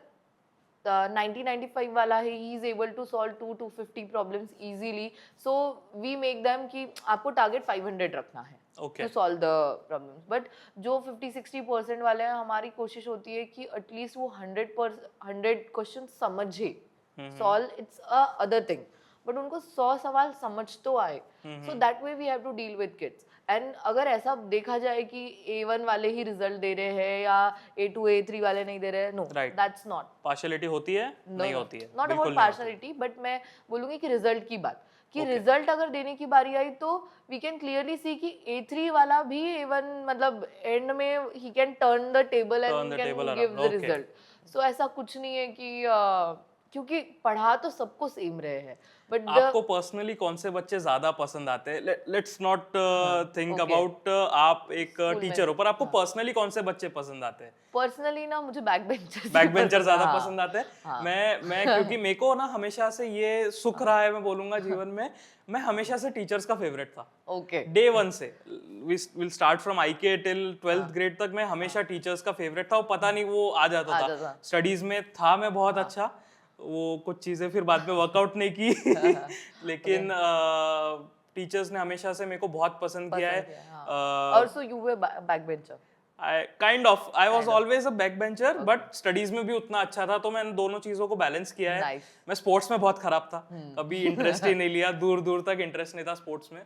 90-95 वाला है, he is able to solve 250 problems easily, so we make them कि आपको target 500 रखना है Okay. to solve the problems. But जो 50-60% वाले हैं, हमारी कोशिश होती है कि एटलीस्ट वो 100 क्वेश्चन समझे. Solve it's a other thing, but उनको 100 सवाल समझ तो आए. So that way we have to deal with kids. And अगर ऐसा देखा जाए कि A1 वाले ही रिजल्ट दे रहे हैं या A2 A3 वाले नहीं दे रहे हैं, no, Right. That's not. Partiality होती है? नहीं होती है. नॉट बिल्कुल अबाउट नहीं होती. पार्शलिटी, बट मैं बोलूंगी कि रिजल्ट की बात, कि Okay. रिजल्ट अगर देने की बारी आई तो वी कैन क्लियरली सी कि A3 वाला भी A1 मतलब एंड में ही can turn the table Turn and the can table give around. The Okay. Result. So ऐसा कुछ नहीं है कि क्योंकि पढ़ा तो सबको सेम रहे हैं, बट आपको पर्सनली कौन से बच्चे ज्यादा पसंद आते हैं? Let's not think okay. About आप एक School में. टीचर हो, पर आपको पर्सनली कौन से बच्चे पसंद आते हैं? पर्सनली ना मुझे बैक बेंचर बैक बेंचर ज्यादा पसंद आते हैं. हाँ. मैं क्योंकि मेरे को ना हमेशा से ये सुख रहा है, मैं बोलूंगा जीवन में, मैं हमेशा से टीचर्स का फेवरेट था. ओके. डे वन से will start from IK till 12th grade तक मैं हमेशा टीचर्स का फेवरेट था. वो पता नहीं वो आ जाता आ था. जाता. स्टडीज में था मैं बहुत अच्छा, वो कुछ चीजें फिर बाद में वर्कआउट नहीं की. लेकिन टीचर्स ने हमेशा से मेरे को बहुत पसंद किया है. Also you were back bencher. I was always a backbencher, but studies में भी उतना अच्छा था, तो मैंने दोनों चीजों को बैलेंस किया है. Nice. मैं स्पोर्ट्स में बहुत खराब था, कभी इंटरेस्ट ही नहीं लिया, दूर दूर तक इंटरेस्ट नहीं था स्पोर्ट्स में.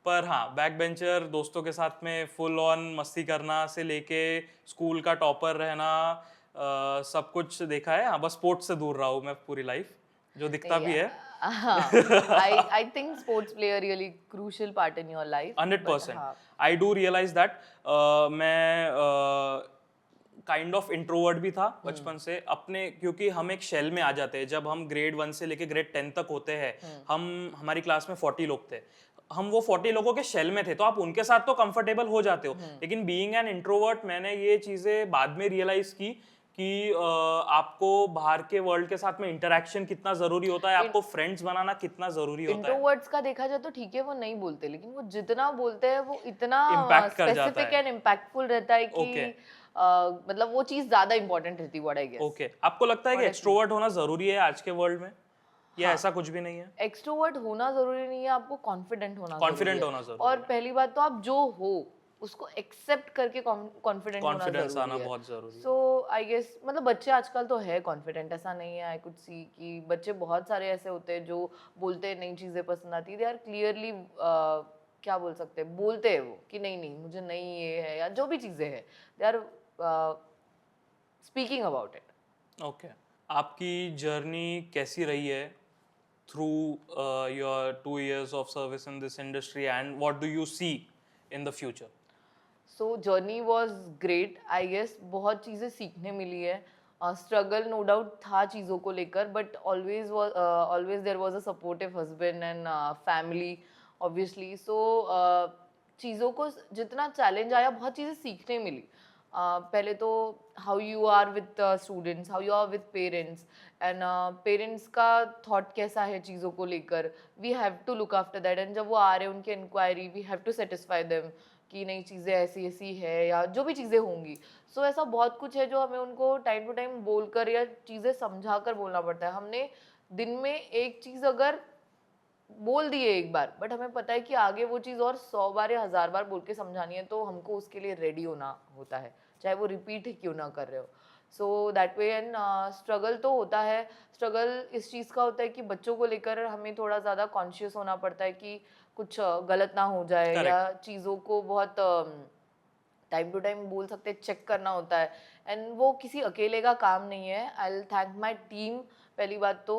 पर हाँ, बैक बेंचर, दोस्तों के साथ में फुल ऑन मस्ती करना से लेके स्कूल का टॉपर रहना, सब कुछ देखा है. हाँ, बस स्पोर्ट्स से दूर रहा हूँ मैं पूरी लाइफ, जो दिखता भी है. I think sports play a really crucial part in your life. 100%. I do realize that. मैं काइंड ऑफ इंट्रोवर्ट भी था बचपन से अपने, क्योंकि हम एक शेल में आ जाते हैं जब हम ग्रेड 1 से लेके ग्रेड 10 तक होते हैं. हमारी क्लास में 40 लोग थे, हम वो 40 लोगों के शेल में थे, तो आप उनके साथ तो कंफर्टेबल हो जाते हो. लेकिन बीइंग एन इंट्रोवर्ट मैंने ये चीजें बाद में रियलाइज की कि आपको बाहर के वर्ल्ड के साथ में इंटरेक्शन कितना जरूरी होता है, आपको फ्रेंड्स बनाना कितना जरूरी होता है. इंट्रोवर्ट्स का देखा जाए तो ठीक है, वो नहीं बोलते, लेकिन वो जितना बोलते हैं वो इतना Impact कर जाता स्पेसिफिक है. एंड इम्पैक्टफुल रहता है कि Okay. मतलब वो चीज ज्यादा इंपॉर्टेंट रहती है, व्हाट आई गेस. ओके. आपको लगता है कि एक्सट्रोवर्ट होना जरूरी है आज के वर्ल्ड में, या ऐसा कुछ भी नहीं है? एक्सट्रोवर्ट होना जरूरी नहीं है, आपको कॉन्फिडेंट होना कॉन्फिडेंट होना जरूरी और पहली बात तो आप जो हो उसको एक्सेप्ट करके कॉन्फिडेंट होना कॉन्फिडेंस आना जरूरी है. बहुत जरूरी है. सो आई गेस मतलब बच्चे आजकल तो है कॉन्फिडेंट, ऐसा नहीं है. आई कुड सी कि बच्चे बहुत सारे ऐसे होते हैं जो बोलते हैं नई चीजें पसंद आती है, दे आर क्लियरली क्या बोल सकते हैं, बोलते हैं वो कि नहीं नहीं मुझे नहीं ये है, या जो भी चीजें हैं they are speaking about it. Okay. आपकी जर्नी कैसी रही है through your 2 years of service in this industry, and what do you see in the future? So journey was great I guess. बहुत चीज़ें सीखने मिली है. स्ट्रगल नो डाउट था चीज़ों को लेकर, but always there was a supportive husband and family obviously. So चीज़ों को जितना चैलेंज आया, बहुत चीज़ें सीखने मिली। पहले तो how you are with students, how you are with parents, and parents का थॉट कैसा है चीज़ों को लेकर, we have to look after that. And जब वो आ रहे हैं उनके enquiry, we have to satisfy them कि नई चीज़ें ऐसी ऐसी है या जो भी चीज़ें होंगी। सो ऐसा बहुत कुछ है जो हमें उनको टाइम टू टाइम बोलकर या चीज़ें समझा कर बोलना पड़ता है। हमने दिन में एक चीज़ अगर बोल दिए एक बार, बट हमें पता है कि आगे वो चीज़ और 100 बार या 1000 बार बोल के समझानी है, तो हमको उसके लिए रेडी होना होता है, चाहे वो रिपीट ही क्यों ना कर रहे हो। सो दैट वे, एंड स्ट्रगल तो होता है। स्ट्रगल इस चीज़ का होता है कि बच्चों को लेकर हमें थोड़ा ज़्यादा कॉन्शियस होना पड़ता है कि कुछ गलत ना हो जाए, या करेक्ट। चीज़ों को बहुत टाइम टू टाइम बोल सकते हैं, चेक करना होता है। एंड वो किसी अकेले का काम नहीं है। I will thank my team. पहली बात तो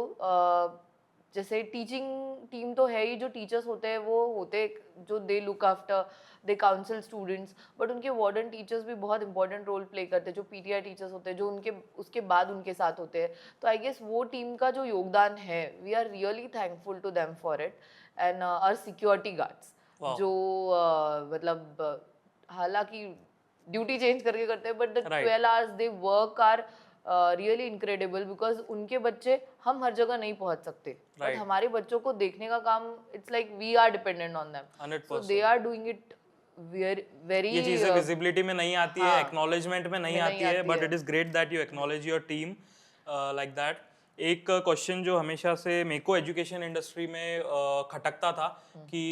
जैसे टीचिंग टीम तो है ही, जो टीचर्स होते हैं वो होते जो दे look after, they council students, but उनके वार्डन टीचर्स भी बहुत इंपॉर्टेंट रोल प्ले करते हैं, जो पीटीआई टीचर्स होते हैं, जो उनके उसके बाद उनके साथ होते हैं। तो आई गेस वो टीम का जो योगदान है, we are really thankful to them for it. And our security guards, वाह। जो मतलब हालांकि ड्यूटी चेंज करके करते हैं, but the right. 12 hours they work are really incredible, because उनके बच्चे हम हर जगह नहीं पहुंच सकते, बट राइट। हमारे बच्चों को देखने का काम, it's like we are dependent on them. So they 100%। Are doing it very ये चीज़ें विजिबिलिटी में नहीं आती है, हाँ एक्नॉलेजमेंट में नहीं नहीं आती है, आती बट है। It is great that you acknowledge your team like that. एक क्वेश्चन जो हमेशा से मेरे को एजुकेशन इंडस्ट्री में खटकता था कि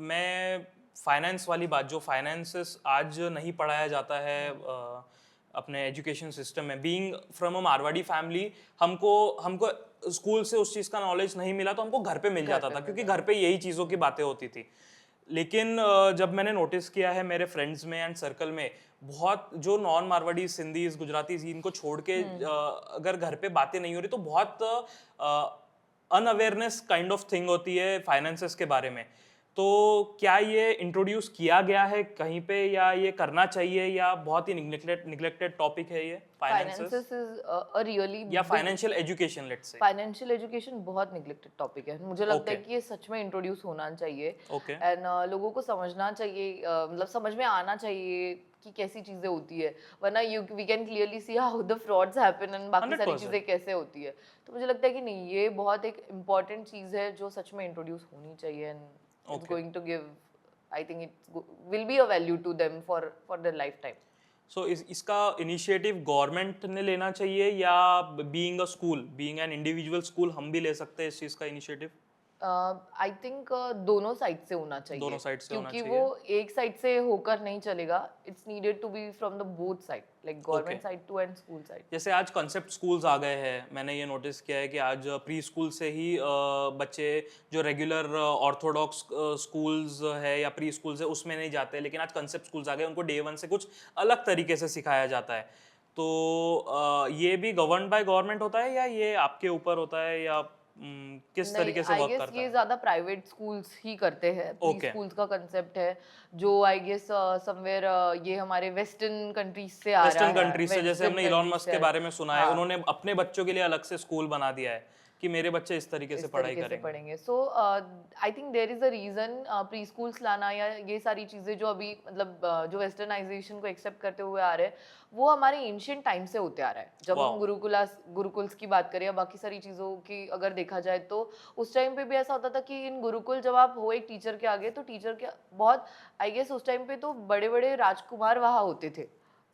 मैं फाइनेंस वाली बात, जो फाइनेंसेस आज नहीं पढ़ाया जाता है अपने एजुकेशन सिस्टम में, being from a Marwari family, हमको हमको स्कूल से उस चीज़ का नॉलेज नहीं मिला, तो हमको घर पे मिल घर जाता पे था, मिल क्योंकि जाता घर पे यही चीज़ों की बातें होती थी। लेकिन जब मैंने नोटिस किया है मेरे फ्रेंड्स में एंड सर्कल में, बहुत जो नॉन मारवाड़ी, सिंधीज, गुजरातीज, इनको छोड़ के अगर घर पे बातें नहीं हो रही, तो बहुत अनअवेयरनेस काइंड ऑफ थिंग होती है फाइनेंसेस के बारे में। तो क्या ये इंट्रोड्यूस किया गया है कहीं पे, या ये करना चाहिए, या बहुत ही निग्लेक्टेड टॉपिक है ये finances, finances is a really या big. Financial education let's say? Financial education बहुत निगलेक्टेड टॉपिक है, मुझे लगता है ओके। कि ये सच में इंट्रोड्यूस होना चाहिए। ओके। एंड लोगों को समझना चाहिए, मतलब समझ में आना चाहिए कि कैसी चीज़ें होती है, वरना you we can clearly see how the frauds happen and बाकी सारी 100%। चीज़ें कैसे होती है। तो मुझे लगता है कि नहीं, ये बहुत एक इम्पॉर्टेंट चीज़ है जो सच में इंट्रोड्यूस होनी चाहिए, and it's okay. Going to give, I think it's will be a value to them for their life time. So इसका इनिशिएटिव गवर्नमेंट ने लेना चाहिए, या being a school, being an individual school, हम भी ले सकते हैं इस चीज़ का इनिशिएटिव? आई थिंक दोनों साइड से होना दोनों चाहिए, साइड से होना क्योंकि वो चाहिए। एक साइड से होकर नहीं चलेगा। It's needed to be from the both side, like okay. Government side to and school side. जैसे आज कंसेप्ट स्कूल्स आ गए हैं, मैंने ये नोटिस किया है कि आज प्री स्कूल से ही बच्चे जो रेगुलर ऑर्थोडॉक्स स्कूल्स है या प्री स्कूल्स है उसमें नहीं जाते, लेकिन आज कंसेप्ट स्कूल्स आ गए, उनको डे वन से कुछ अलग तरीके से सिखाया जाता है। तो ये भी गवर्न बाय गवर्नमेंट होता है, या ये आपके ऊपर होता है, या किस नहीं, तरीके से आई वर्क गेस करता ये है? ज्यादा प्राइवेट स्कूल्स ही करते हैं। Pre okay. स्कूल्स का कंसेप्ट है जो आई गेस समवेयर ये हमारे वेस्टर्न कंट्रीज से आ रहा वेस्टर्न है, कंट्रीज से, जैसे वेस्टर्न हमने इलॉन कंट्रीज मस्क से के आ रहा बारे में है। सुना है, हाँ, उन्होंने अपने बच्चों के लिए अलग से स्कूल बना दिया है कि मेरे बच्चे इस तरीके से इस पढ़ाई तरीके से करेंगे। पढ़ेंगे। So I think there is a reason pre schools लाना, या ये सारी चीजें जो अभी मतलब जो वेस्टर्नाइजेशन को एक्सेप्ट करते हुए आ रहे हैं, वो हमारे एंशियंट टाइम से होते आ रहा है। जब हम वाओ। गुरुकुल्स की बात करें या बाकी सारी चीजों की अगर देखा जाए, तो उस टाइम पे भी ऐसा होता था कि इन गुरुकुल जब आप हो एक टीचर के आगे, तो टीचर के बहुत, आई गेस उस टाइम पे तो बड़े बड़े राजकुमार वहाँ होते थे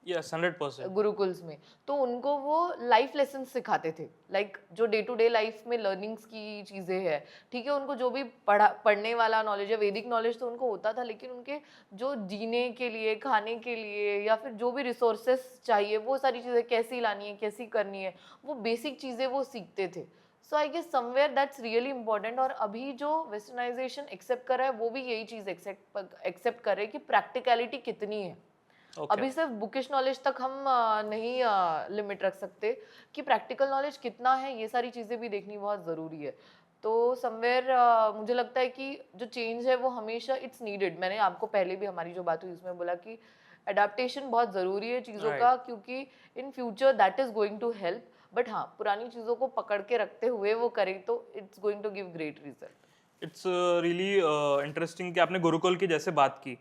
यस, 100%। गुरुकुल्स में। तो उनको वो लाइफ लेसन सिखाते थे, लाइक जो डे टू डे लाइफ में लर्निंग्स की चीज़ें हैं। ठीक है, उनको जो भी पढ़ने वाला नॉलेज है, वैदिक नॉलेज तो उनको होता था, लेकिन उनके जो जीने के लिए, खाने के लिए, या फिर जो भी रिसोर्सेस चाहिए, वो सारी चीज़ें कैसी लानी है, कैसी करनी है, वो बेसिक चीज़ें वो सीखते थे। So I guess somewhere that's really important. और अभी जो वेस्टर्नाइजेशन एक्सेप्ट कर रहा है, वो भी यही चीज़ एक्सेप्ट कर रहे हैं कि प्रैक्टिकलिटी कितनी है। ओके। अभी सिर्फ बुकिश नॉलेज तक हम नहीं लिमिट रख सकते, कि प्रैक्टिकल नॉलेज कितना है, ये सारी चीज़ें भी देखनी बहुत ज़रूरी है। तो समवेयर मुझे लगता है कि जो चेंज है वो हमेशा इट्स नीडेड। मैंने आपको पहले भी हमारी जो बात हुई उसमें बोला कि अडेप्टेशन बहुत ज़रूरी है चीज़ों Right. का, क्योंकि in future that is going to help. But हाँ, पुरानी चीज़ों को पकड़ के रखते हुए वो करें तो it's going to give great result. It's really interesting कि आपने गुरुकुल की जैसे बात की,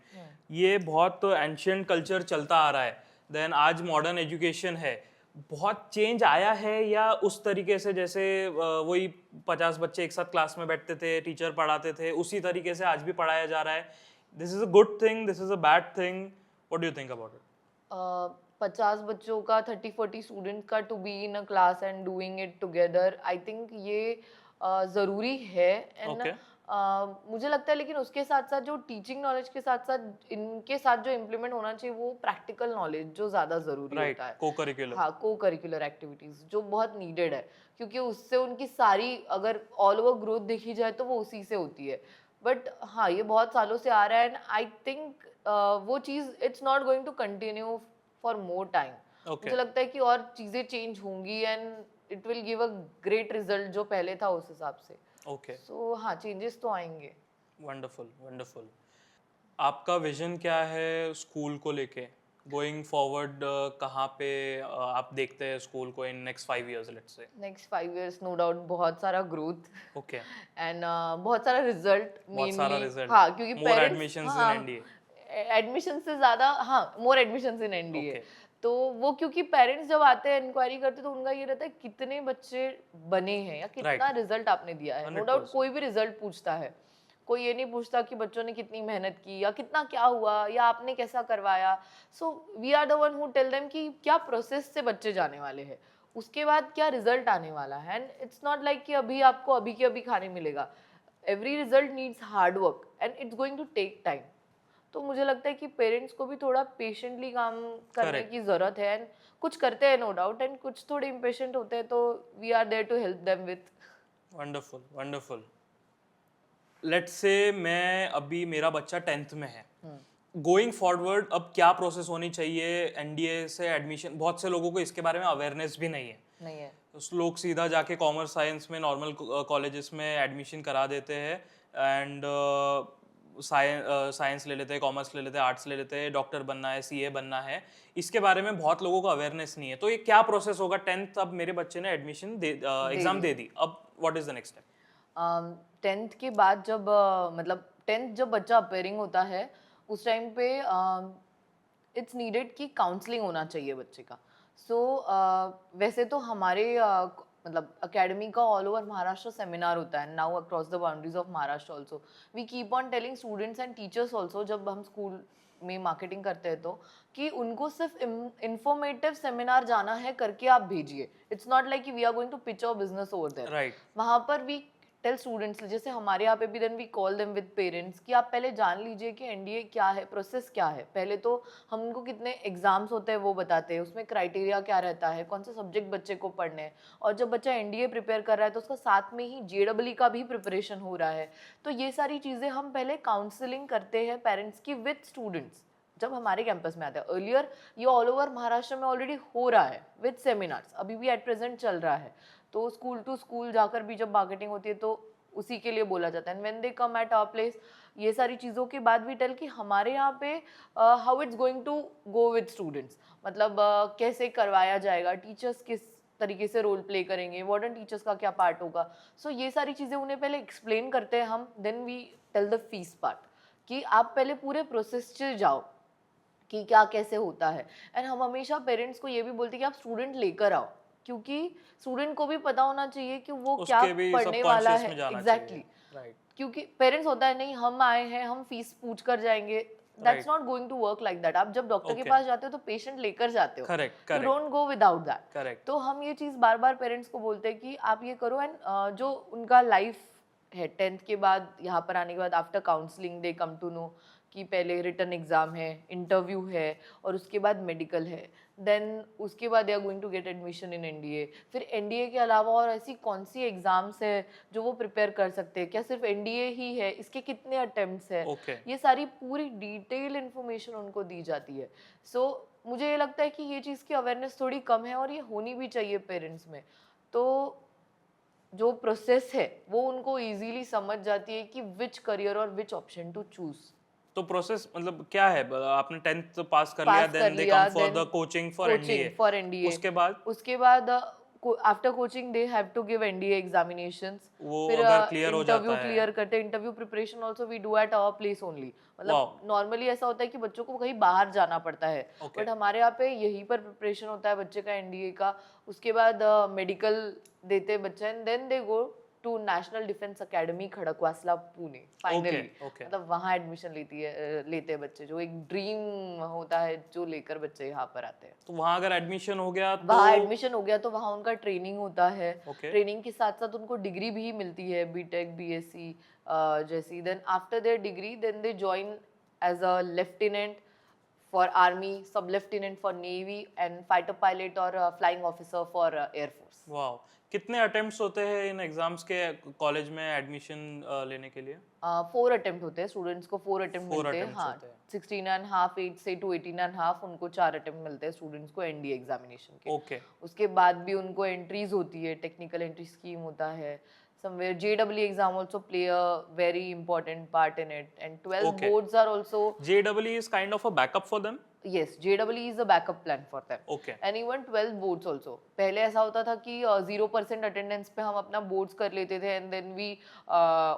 ये बहुत एंशियंट कल्चर चलता आ रहा है, देन आज मॉडर्न एजुकेशन है, बहुत चेंज आया है या उस तरीके से जैसे वही 50 बच्चे एक साथ क्लास में बैठते थे, टीचर पढ़ाते थे, उसी तरीके से आज भी पढ़ाया जा रहा है? This is a good thing, this is a bad thing, what do you think about it? 50 बच्चों का, 30-40 स्टूडेंट का to be in a class and doing it together, I think ये ज़रूरी है। एंड ओके, मुझे लगता है, लेकिन उसके साथ साथ जो टीचिंग नॉलेज के साथ साथ इनके साथ जो इम्प्लीमेंट होना चाहिए वो प्रैक्टिकल नॉलेज जो ज़्यादा ज़रूरी राइट, होता है। को करिकुलर, हाँ, को करिकुलर एक्टिविटीज़ जो बहुत नीडेड है, क्योंकि उससे उनकी सारी अगर ऑल ओवर ग्रोथ देखी जाए तो वो उसी से होती है। बट हाँ, ये बहुत सालों से आ रहा है एंड आई थिंक वो चीज़ it's not going to continue for more time. Okay, मुझे लगता है कि और चीज़ें चेंज होंगी and it will give a great result जो पहले था उस हिसाब से। ओके, सो हाँ, चेंजेस तो आएंगे। Wonderful, wonderful. आपका विजन क्या है स्कूल को लेके, गोइंग फॉरवर्ड? कहाँ पे आप देखते हैं स्कूल को in next 5 years, let's say? Next 5 years no doubt बहुत सारा ग्रोथ ओके, एंड बहुत सारा रिजल्ट बहुत सारा मेनली। रिजल्ट, हाँ, क्योंकि मोर पेरेंट्स, एडमिशंस इन हाँ, एनडीए। एडमिशन से ज़्यादा, हाँ, मोर एडमिशंस इन एनडीए। ओके, तो वो क्योंकि पेरेंट्स जब आते हैं इंक्वायरी करते हैं तो उनका ये रहता है कितने बच्चे बने हैं या कितना राइट, रिजल्ट आपने दिया है। No doubt 100%। कोई भी रिजल्ट पूछता है, कोई ये नहीं पूछता कि बच्चों ने कितनी मेहनत की या कितना क्या हुआ या आपने कैसा करवाया। So we are the one who tell them कि क्या प्रोसेस से बच्चे जाने वाले हैं, उसके बाद क्या रिजल्ट आने वाला है। एंड इट्स नॉट लाइक कि अभी आपको अभी के अभी खाने मिलेगा। Every result needs hard work and it's going to take time. तो मुझे लगता है कि पेरेंट्स को भी थोड़ा पेशेंटली काम करने करेक्ट, की ज़रूरत है एंड कुछ करते हैं नो डाउट एंड कुछ थोड़े इम्पेशेंट होते हैं, तो we are there to help them with. Wonderful, wonderful. Let's say मैं अभी, मेरा बच्चा 10th में है, गोइंग फॉरवर्ड अब क्या प्रोसेस होनी चाहिए एनडीए से एडमिशन? बहुत से लोगों को इसके बारे में अवेयरनेस भी नहीं है, नहीं है। तो लोग सीधा जाके कॉमर्स साइंस में नॉर्मल कॉलेजेस में एडमिशन करा देते हैं एंड साइंस ले लेते हैं, कॉमर्स ले लेते हैं, आर्ट्स ले लेते हैं, डॉक्टर बनना है, सीए बनना है। इसके बारे में बहुत लोगों को अवेयरनेस नहीं है, तो ये क्या प्रोसेस होगा? 10th अब मेरे बच्चे ने एडमिशन दे, दे एग्जाम दी। दे दी, अब what is the next step? 10th के बाद जब मतलब 10th जब बच्चा अपेयरिंग होता है उस टाइम पे इट्स नीडेड कि काउंसलिंग होना चाहिए बच्चे का। सो वैसे तो हमारे मतलब अकेडमी का ऑल ओवर महाराष्ट्र सेमिनार होता है now across the boundaries of Maharashtra also. We keep on telling students and teachers also, जब हम स्कूल में मार्केटिंग करते हैं तो, कि उनको सिर्फ इंफॉर्मेटिव सेमिनार जाना है करके आप भेजिए। इट्स नॉट लाइक कि we are going to pitch our business over there. Right, वहाँ पर वी टेल स्टूडेंट्स, जैसे हमारे यहाँ पे भी, then we call them with parents कि आप पहले जान लीजिए कि एनडीए क्या है, प्रोसेस क्या है। पहले तो हम उनको कितने एग्जाम्स होते हैं वो बताते हैं, उसमें क्राइटेरिया क्या रहता है, कौन से सब्जेक्ट बच्चे को पढ़ने हैं। और जब बच्चा एनडीए प्रिपेयर कर रहा है तो उसका साथ में ही जेडब्ल्यू का भी प्रिपरेशन हो रहा है। तो ये सारी चीज़ें हम पहले काउंसलिंग करते हैं पेरेंट्स की विद स्टूडेंट्स जब हमारे कैंपस में आता है। अर्लियर ये ऑल ओवर महाराष्ट्र में ऑलरेडी हो रहा है विद सेमिनार्स, अभी भी एट प्रेजेंट चल रहा है। तो स्कूल टू स्कूल जाकर भी जब मार्केटिंग होती है तो उसी के लिए बोला जाता है। When they come at our place, ये सारी चीज़ों के बाद भी टेल कि हमारे यहाँ पे how it's going to go with students, मतलब कैसे करवाया जाएगा, टीचर्स किस तरीके से रोल प्ले करेंगे, वार्डन टीचर्स का क्या पार्ट होगा। सो ये सारी चीज़ें उन्हें पहले एक्सप्लेन करते हैं हम, then we tell the fees part कि आप पहले पूरे प्रोसेस से जाओ कि क्या कैसे होता है। एंड हम हमेशा पेरेंट्स को ये भी बोलते हैं कि आप स्टूडेंट लेकर आओ, क्योंकि स्टूडेंट को भी पता होना चाहिए कि वो क्या उसके भी पढ़ने वाला सबकॉन्शियस है। में जाना एग्जैक्टली चाहिए। राइट, क्योंकि पेरेंट्स होता है नहीं हम आए हैं हम फीस पूछ कर जाएंगे, that's right, not going to work like that. आप जब डॉक्टर के ओके, पास जाते हो तो पेशेंट लेकर जाते हो, correct, you correct, don't go without that. Correct, तो हम ये चीज़ बार बार पेरेंट्स को बोलते हैं कि आप ये करो। एंड जो उनका लाइफ है 10th के बाद, यहाँ पर आने के बाद after counselling they come to know कि पहले रिटन एग्जाम है, इंटरव्यू है और उसके बाद मेडिकल है, देन उसके बाद they are going to get admission in NDA. फिर एनडीए के अलावा और ऐसी कौन सी एग्जाम्स है जो वो प्रिपेयर कर सकते हैं, क्या सिर्फ एनडीए ही है, इसके कितने अटेम्प्ट्स है, ओके, ये सारी पूरी डिटेल इन्फॉर्मेशन उनको दी जाती है। सो मुझे ये लगता है कि ये चीज़ की अवेयरनेस थोड़ी कम है और ये होनी भी चाहिए पेरेंट्स में। तो जो प्रोसेस है वो उनको इजीली समझ जाती है कि विच करियर और विच ऑप्शन टू चूज। तो प्रोसेस मतलब क्या है? आपने 10th पास कर लिया, पास कर देन दे लिया, come for then the coaching for NDA. Coaching for NDA. उसके बाद उसके बाद after coaching they have to give NDA examinations. वो फिर अगर क्लियर हो इंटरव्यू जाता है, क्लियर करते, interview preparation also we do at our place only. Wow, मतलब नॉर्मली ऐसा होता है कि बच्चों को कहीं बाहर जाना पड़ता है, ओके, बट हमारे यहाँ पे यहीं पर प्रिपरेशन होता है बच्चे का एनडीए का। उसके बाद मेडिकल देते हैं बच्चे, and then they go to National Defence Academy Khadakwasla Pune finally. Okay. मतलब वहाँ एडमिशन लेते हैं बच्चे, जो एक ड्रीम होता है जो लेकर बच्चे यहाँ पर आते हैं। तो वहाँ अगर एडमिशन हो गया तो वहाँ एडमिशन हो गया तो वहाँ उनका ट्रेनिंग होता है। ओके, ट्रेनिंग के साथ साथ उनको डिग्री भी मिलती है, बीटेक बीएससी जैसी। Then after their degree then they join as a lieutenant for army, sub lieutenant for navy, and fighter pilot और flying officer for air force. Wow. कितने अटेम्प्ट्स होते हैं इन एग्जाम्स के कॉलेज में एडमिशन लेने के लिए? 4 अटेम्प्ट होते हैं स्टूडेंट्स को, 4 अटेम्प्ट 4 मिलते हैं। अटेम्प्ट्स हाँ, होते हैं। 16 एंड हाफ एज से टू 18 एंड हाफ उनको 4 अटेम्प्ट मिलते हैं स्टूडेंट्स को एनडीए एग्जामिनेशन के। ओके, उसके बाद भी उनको एंट्रीज होती है, टेक्निकल एंट्री स्कीम होता है somewhere। JEE exam also play a very important part in it, and 12 Okay. boards are also, JEE is kind of a backup for them? yes, JEE is a backup plan for them, Okay, and even 12 boards also। पहले ऐसा होता था कि 0% attendance पे हम अपना boards कर लेते थे, and then we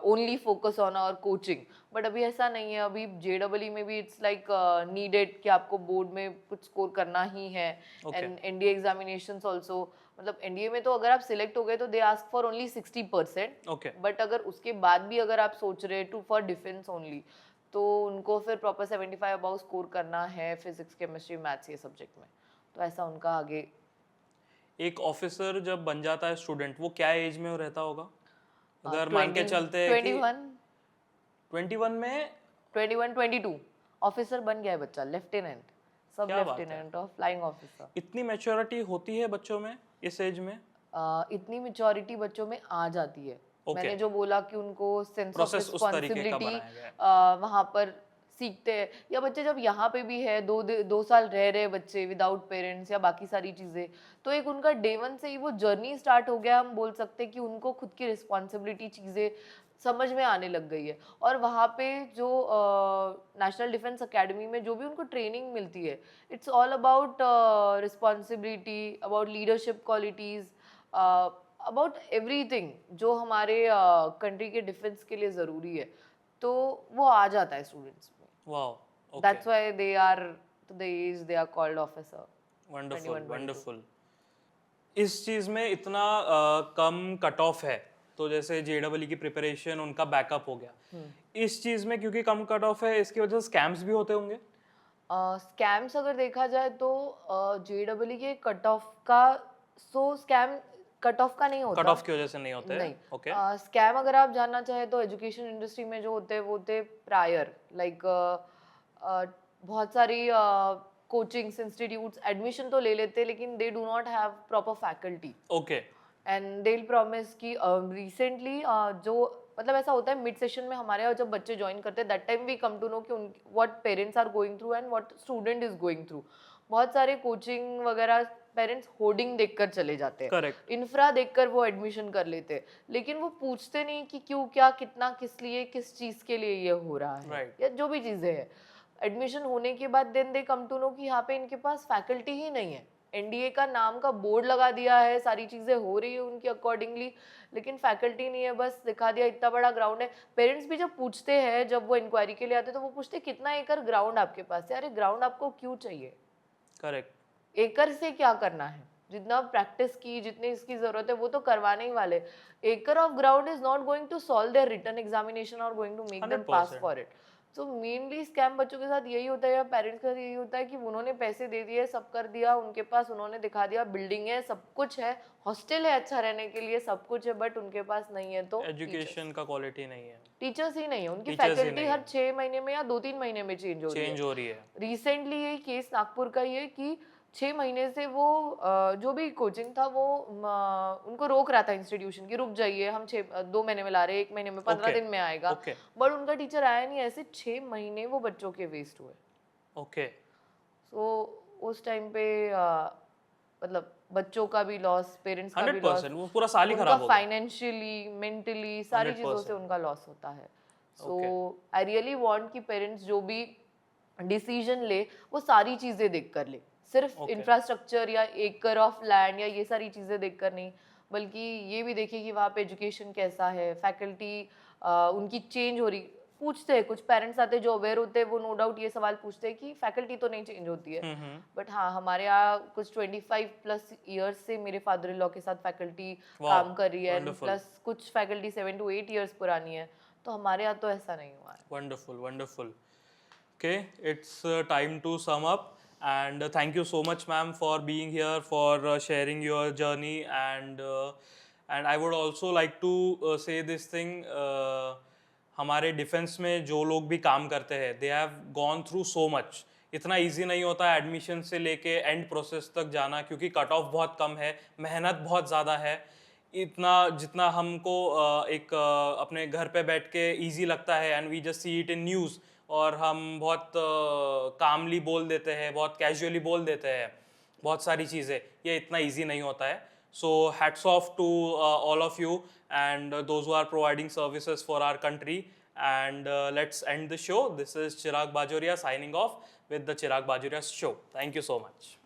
only focus on our coaching. But अभी ऐसा नहीं है, अभी JEE में भी इट्स लाइक नीडेड कि आपको बोर्ड में कुछ स्कोर करना ही है। Okay. And NDA examinations also, मतलब एनडीए में तो अगर आप सिलेक्ट हो गए तो they ask for only 60%। Okay, but अगर उसके बाद भी अगर आप सोच रहे टू फॉर डिफेंस ओनली, तो उनको फिर प्रॉपर 75 अबाउ स्कोर करना है फिजिक्स केमिस्ट्री मैथ्स ये सब्जेक्ट में। तो ऐसा उनका आगे एक ऑफिसर जब बन जाता है स्टूडेंट, वो क्या एज में रहता होगा? अगर मान के 20 चलते हैं कि 21 21 में 21 22 ऑफिसर बन गया है बच्चा, लेफ्टिनेंट, सब क्या बात है। लेफ्टिनेंट और फ्लाइंग ऑफिसर। इतनी मैच्योरिटी होती है बच्चों में इस एज में? इतनी मेच्योरिटी बच्चों में आ जाती है। Okay. मैंने जो बोला कि उनको सेंस ऑफ प्रोसेस उस तरीके का रिस्पॉन्सिबिलिटी बनाया गया है। वहाँ पर सीखते हैं। या बच्चे जब यहाँ पे भी है, 2 साल रह रहे बच्चे विदाउट पेरेंट्स या बाकी सारी चीजें, तो एक उनका डे 1 से ही वो जर्नी स्टार्ट हो गया। हम बोल सकते हैं कि उनको खुद की रिस्पॉन्सिबिलिटी चीजें समझ में आने लग गई है। और वहाँ पे जो नेशनल डिफेंस एकेडमी में जो भी उनको ट्रेनिंग मिलती है, it's all about responsibility, about leadership qualities, about everything जो हमारे कंट्री के डिफेंस के लिए ज़रूरी है। तो वो आ जाता है स्टूडेंट्स में। Wow, okay, that's why they are to the age they are called officer. Wonderful 21, wonderful. इस चीज में इतना कम कट ऑफ है, तो जैसे JEE की प्रिपरेशन उनका बैकअप हो गया, इस चीज में क्योंकि कम कट ऑफ है, इसकी वजह से स्कैम्स भी होते होंगे? स्कैम्स अगर देखा जाए तो JEE के कट ऑफ का, सो स्कैम कट ऑफ का नहीं होता। कट ऑफ की वजह से नहीं होते? नहीं। ओके, स्कैम अगर आप जानना चाहे तो एजुकेशन इंडस्ट्री में जो होते हैं वो होते प्रायर, लाइक बहुत सारी कोचिंग्स इंस्टीट्यूट्स एडमिशन तो ले लेते हैं, लेकिन they do not have proper faculty, okay, and they promise कि रिसेंटली जो मतलब ऐसा होता है मिड सेशन में हमारे यहाँ जब बच्चे ज्वाइन करते हैं, that time we come to know कि what parents are going through and what student is going through. बहुत सारे कोचिंग वगैरह पेरेंट्स होर्डिंग देखकर चले जाते हैं, करेक्ट, इंफ्रा देखकर वो एडमिशन कर लेते हैं, लेकिन वो पूछते नहीं कि क्यों, क्या, कितना, किस लिए, किस चीज के लिए ये हो रहा है, Right. या जो भी चीजें हैं। एडमिशन होने के बाद then they come to know कि यहाँ पे इनके पास फैकल्टी ही नहीं है। एनडीए का नाम का बोर्ड लगा दिया है, सारी चीजें हो रही है उनकी अकॉर्डिंगली, लेकिन फैकल्टी नहीं है, बस दिखा दिया इतना बड़ा ग्राउंड है। पेरेंट्स भी जब पूछते हैं, जब वो इंक्वायरी के लिए आते हैं, तो वो पूछते हैं कितना एकड़ ग्राउंड आपके पास है। अरे ग्राउंड आपको क्यों चाहिए? करेक्ट, एकड़ से क्या करना है? जितना प्रैक्टिस की, जितनी इसकी जरूरत है वो तो करवाने ही वाले। एकड़ of ground is not going to solve their written examination और going to make them pass 100%. For it. So mainly scam बच्चों के साथ यही होता है, या पेरेंट्स के साथ यही होता है कि उन्होंने पैसे दे दिए, सब कर दिया उनके पास, उन्होंने दिखा दिया बिल्डिंग है, सब कुछ है, हॉस्टल है अच्छा रहने के लिए, सब कुछ है, बट उनके पास नहीं है। तो एजुकेशन का क्वालिटी नहीं है, टीचर्स ही नहीं है, उनकी Teachers ही फैकल्टी नहीं हर है। 6 महीने में या 2-3 महीने में चेंज हो रही है। चेंज हो रही है। रिसेंटली ये केस नागपुर का ही है कि 6 महीने से वो जो भी कोचिंग था वो उनको रोक रहा था इंस्टीट्यूशन की, रुक जाइए, हम 2 महीने में ला रहे हैं, 1 महीने में, 15 Okay. दिन में आएगा, Okay. बट उनका टीचर आया नहीं। ऐसे 6 महीने वो बच्चों के वेस्ट हुए। ओके, सो उस टाइम पे मतलब बच्चों का भी लॉस, पेरेंट्स का भी लॉस, 100%, वो पूरा साल ही उनका खराब हो गया। फाइनेंशियली, मेंटली, सारी चीजों से 100%. उनका लॉस होता है। सो आई रियली वांट कि पेरेंट्स जो भी डिसीजन ले वो सारी चीज़ें देख कर ले, सिर्फ इंफ्रास्ट्रक्चर या एकड़ ऑफ लैंड या ये सारी चीज़ें देख कर नहीं, बल्कि ये भी देखे कि वहाँ पे एजुकेशन कैसा है, फैकल्टी उनकी चेंज हो रही। पूछते हैं कुछ पेरेंट्स आते हैं जो अवेयर होते हैं, वो नो डाउट ये सवाल पूछते हैं कि फैकल्टी तो नहीं चेंज होती है, बट हाँ हमारे यहाँ कुछ 25+ ईयर्स से मेरे फादर इन लॉ के साथ फैकल्टी काम कर रही है, प्लस कुछ फैकल्टी 7 to 8 ईयर्स पुरानी है, तो हमारे यहाँ तो ऐसा नहीं हुआ है। Wonderful wonderful. Okay, it's time to sum up. And thank you so much, ma'am, for being here, for sharing your journey. And I would also like to say this thing. हमारे डिफेंस में जो लोग भी काम करते हैं, they have gone through so much. इतना easy नहीं होता है एडमिशन से लेके एंड प्रोसेस तक जाना, क्योंकि कट ऑफ बहुत कम है, मेहनत बहुत ज़्यादा है। इतना जितना हमको अपने घर पे बैठ के ईजी लगता है, and we just see it in news, और हम बहुत कामली बोल देते हैं, बहुत कैजुअली बोल देते हैं बहुत सारी चीज़ें, ये इतना इजी नहीं होता है। So hats off to all of you and those who are providing services for our country. And let's end the show. This is Chirag Bajoria signing off with the Chirag Bajoria Show. Thank you so much.